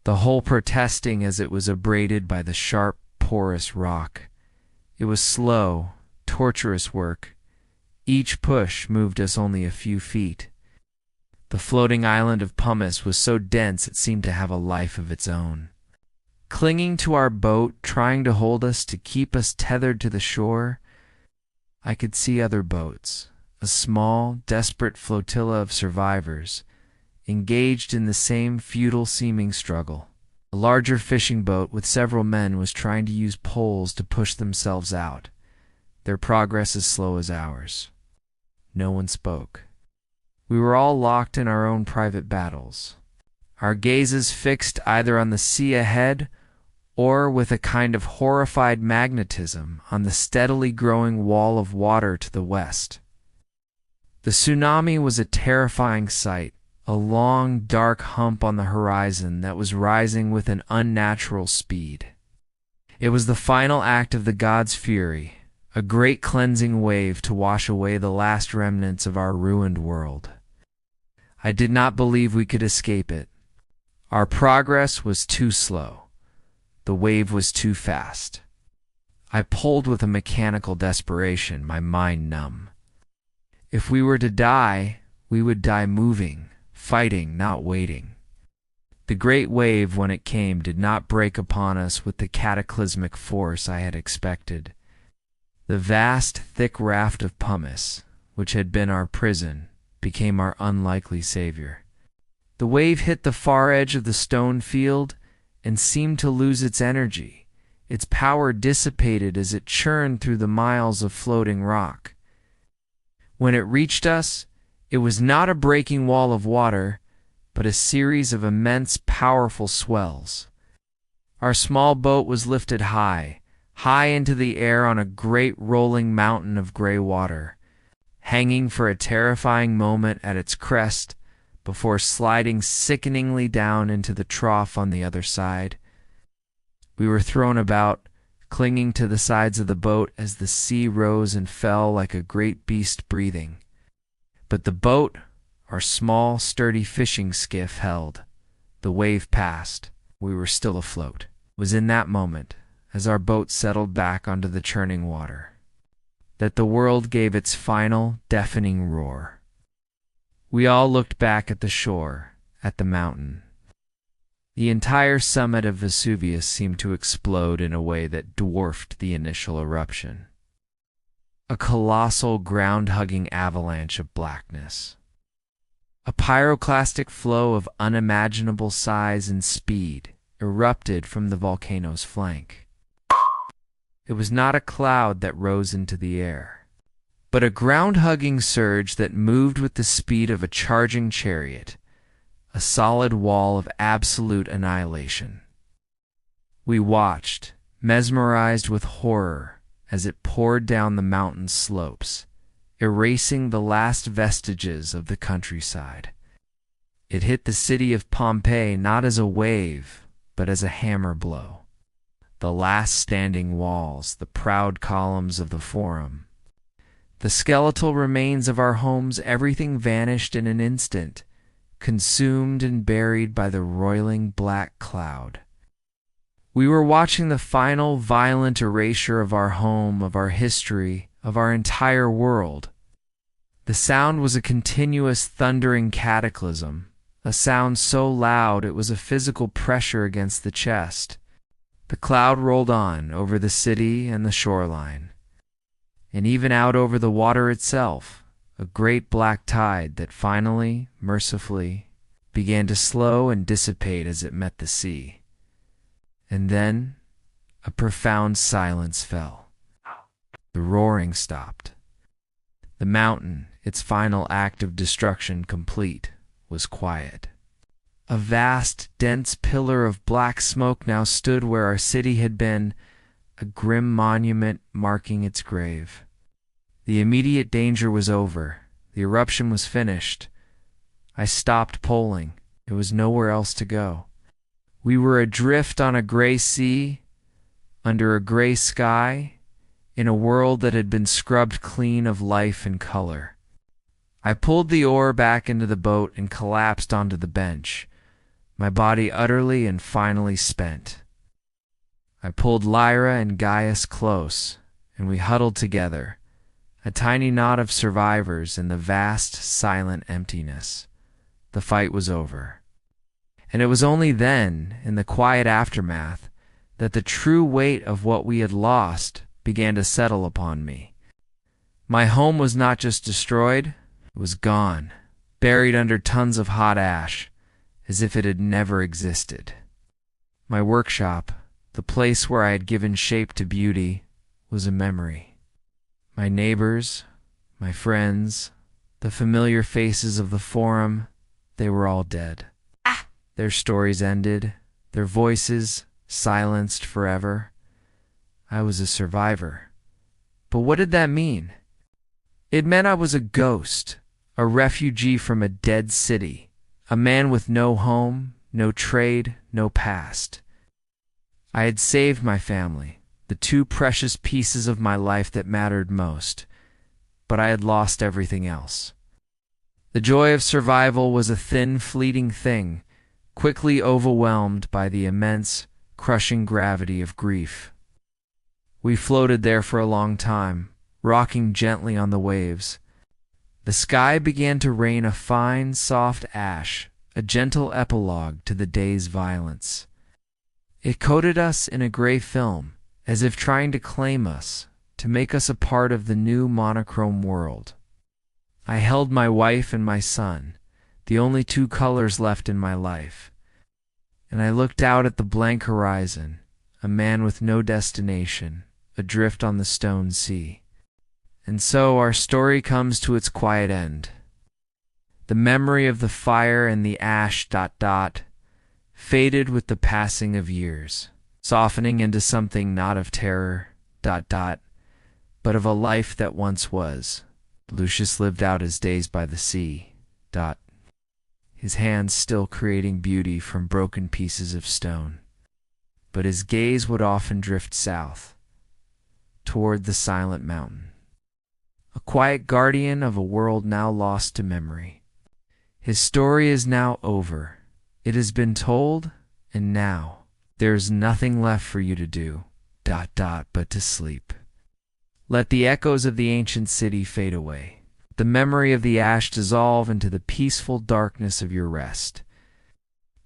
the hull protesting as it was abraded by the sharp, porous rock. It was slow, torturous work. Each push moved us only a few feet. The floating island of pumice was so dense it seemed to have a life of its own. Clinging to our boat, trying to hold us to keep us tethered to the shore, I could see other boats, a small, desperate flotilla of survivors, engaged in the same futile-seeming struggle. A larger fishing boat with several men was trying to use poles to push themselves out, their progress as slow as ours. No one spoke. We were all locked in our own private battles, our gazes fixed either on the sea ahead or with a kind of horrified magnetism on the steadily growing wall of water to the west. The tsunami was a terrifying sight, a long, dark hump on the horizon that was rising with an unnatural speed. It was the final act of the god's fury, a great cleansing wave to wash away the last remnants of our ruined world. I did not believe we could escape it. Our progress was too slow. The wave was too fast. I pulled with a mechanical desperation, my mind numb. If we were to die, we would die moving, fighting, not waiting. The great wave, when it came, did not break upon us with the cataclysmic force I had expected. The vast, thick raft of pumice, which had been our prison, became our unlikely savior. The wave hit the far edge of the stone field and seemed to lose its energy. Its power dissipated as it churned through the miles of floating rock. When it reached us, it was not a breaking wall of water, but a series of immense, powerful swells. Our small boat was lifted high, high into the air on a great rolling mountain of gray water. hanging for a terrifying moment at its crest before sliding sickeningly down into the trough on the other side. We were thrown about, clinging to the sides of the boat as the sea rose and fell like a great beast breathing. But the boat, our small, sturdy fishing skiff, held. The wave passed. We were still afloat. It was in that moment, as our boat settled back onto the churning water, that the world gave its final, deafening roar. We all looked back at the shore, at the mountain. The entire summit of Vesuvius seemed to explode in a way that dwarfed the initial eruption. A colossal, ground-hugging avalanche of blackness. A pyroclastic flow of unimaginable size and speed erupted from the volcano's flank. It was not a cloud that rose into the air, but a ground-hugging surge that moved with the speed of a charging chariot, a solid wall of absolute annihilation. We watched, mesmerized with horror, as it poured down the mountain slopes, erasing the last vestiges of the countryside. It hit the city of Pompeii not as a wave, but as a hammer blow. The last standing walls, the proud columns of the Forum, the skeletal remains of our homes, everything vanished in an instant, consumed and buried by the roiling black cloud. We were watching the final violent erasure of our home, of our history, of our entire world. The sound was a continuous thundering cataclysm, a sound so loud it was a physical pressure against the chest. The cloud rolled on over the city and the shoreline, and even out over the water itself, a great black tide that finally, mercifully, began to slow and dissipate as it met the sea. And then a profound silence fell. The roaring stopped. The mountain, its final act of destruction complete, was quiet. A vast, dense pillar of black smoke now stood where our city had been, a grim monument marking its grave. The immediate danger was over. The eruption was finished. I stopped polling. There was nowhere else to go. We were adrift on a gray sea, under a gray sky, in a world that had been scrubbed clean of life and color. I pulled the oar back into the boat and collapsed onto the bench, my body utterly and finally spent. I pulled Lyra and Gaius close, and we huddled together, a tiny knot of survivors in the vast, silent emptiness. The fight was over. And it was only then, in the quiet aftermath, that the true weight of what we had lost began to settle upon me. My home was not just destroyed, it was gone, buried under tons of hot ash, as if it had never existed. My workshop, the place where I had given shape to beauty, was a memory. My neighbors, my friends, the familiar faces of the Forum, they were all dead. Their stories ended, their voices silenced forever. I was a survivor. But what did that mean? It meant I was a ghost, a refugee from a dead city, a man with no home, no trade, no past. I had saved my family, the two precious pieces of my life that mattered most, but I had lost everything else. The joy of survival was a thin, fleeting thing, quickly overwhelmed by the immense, crushing gravity of grief. We floated there for a long time, rocking gently on the waves. The sky began to rain a fine, soft ash, a gentle epilogue to the day's violence. It coated us in a gray film, as if trying to claim us, to make us a part of the new monochrome world. I held my wife and my son, the only two colors left in my life, and I looked out at the blank horizon, a man with no destination, adrift on the stone sea. And so our story comes to its quiet end. The memory of the fire and the ash ... faded with the passing of years, softening into something not of terror ... but of a life that once was. Lucius lived out his days by the sea. His hands still creating beauty from broken pieces of stone. But his gaze would often drift south, toward the silent mountain, a quiet guardian of a world now lost to memory. His story is now over. It has been told, and now there is nothing left for you to do, but to sleep. Let the echoes of the ancient city fade away. The memory of the ash dissolve into the peaceful darkness of your rest.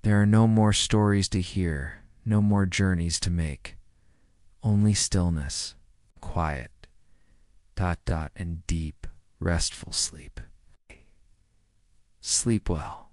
There are no more stories to hear, no more journeys to make. Only stillness, quiet, and deep, restful sleep. Sleep well.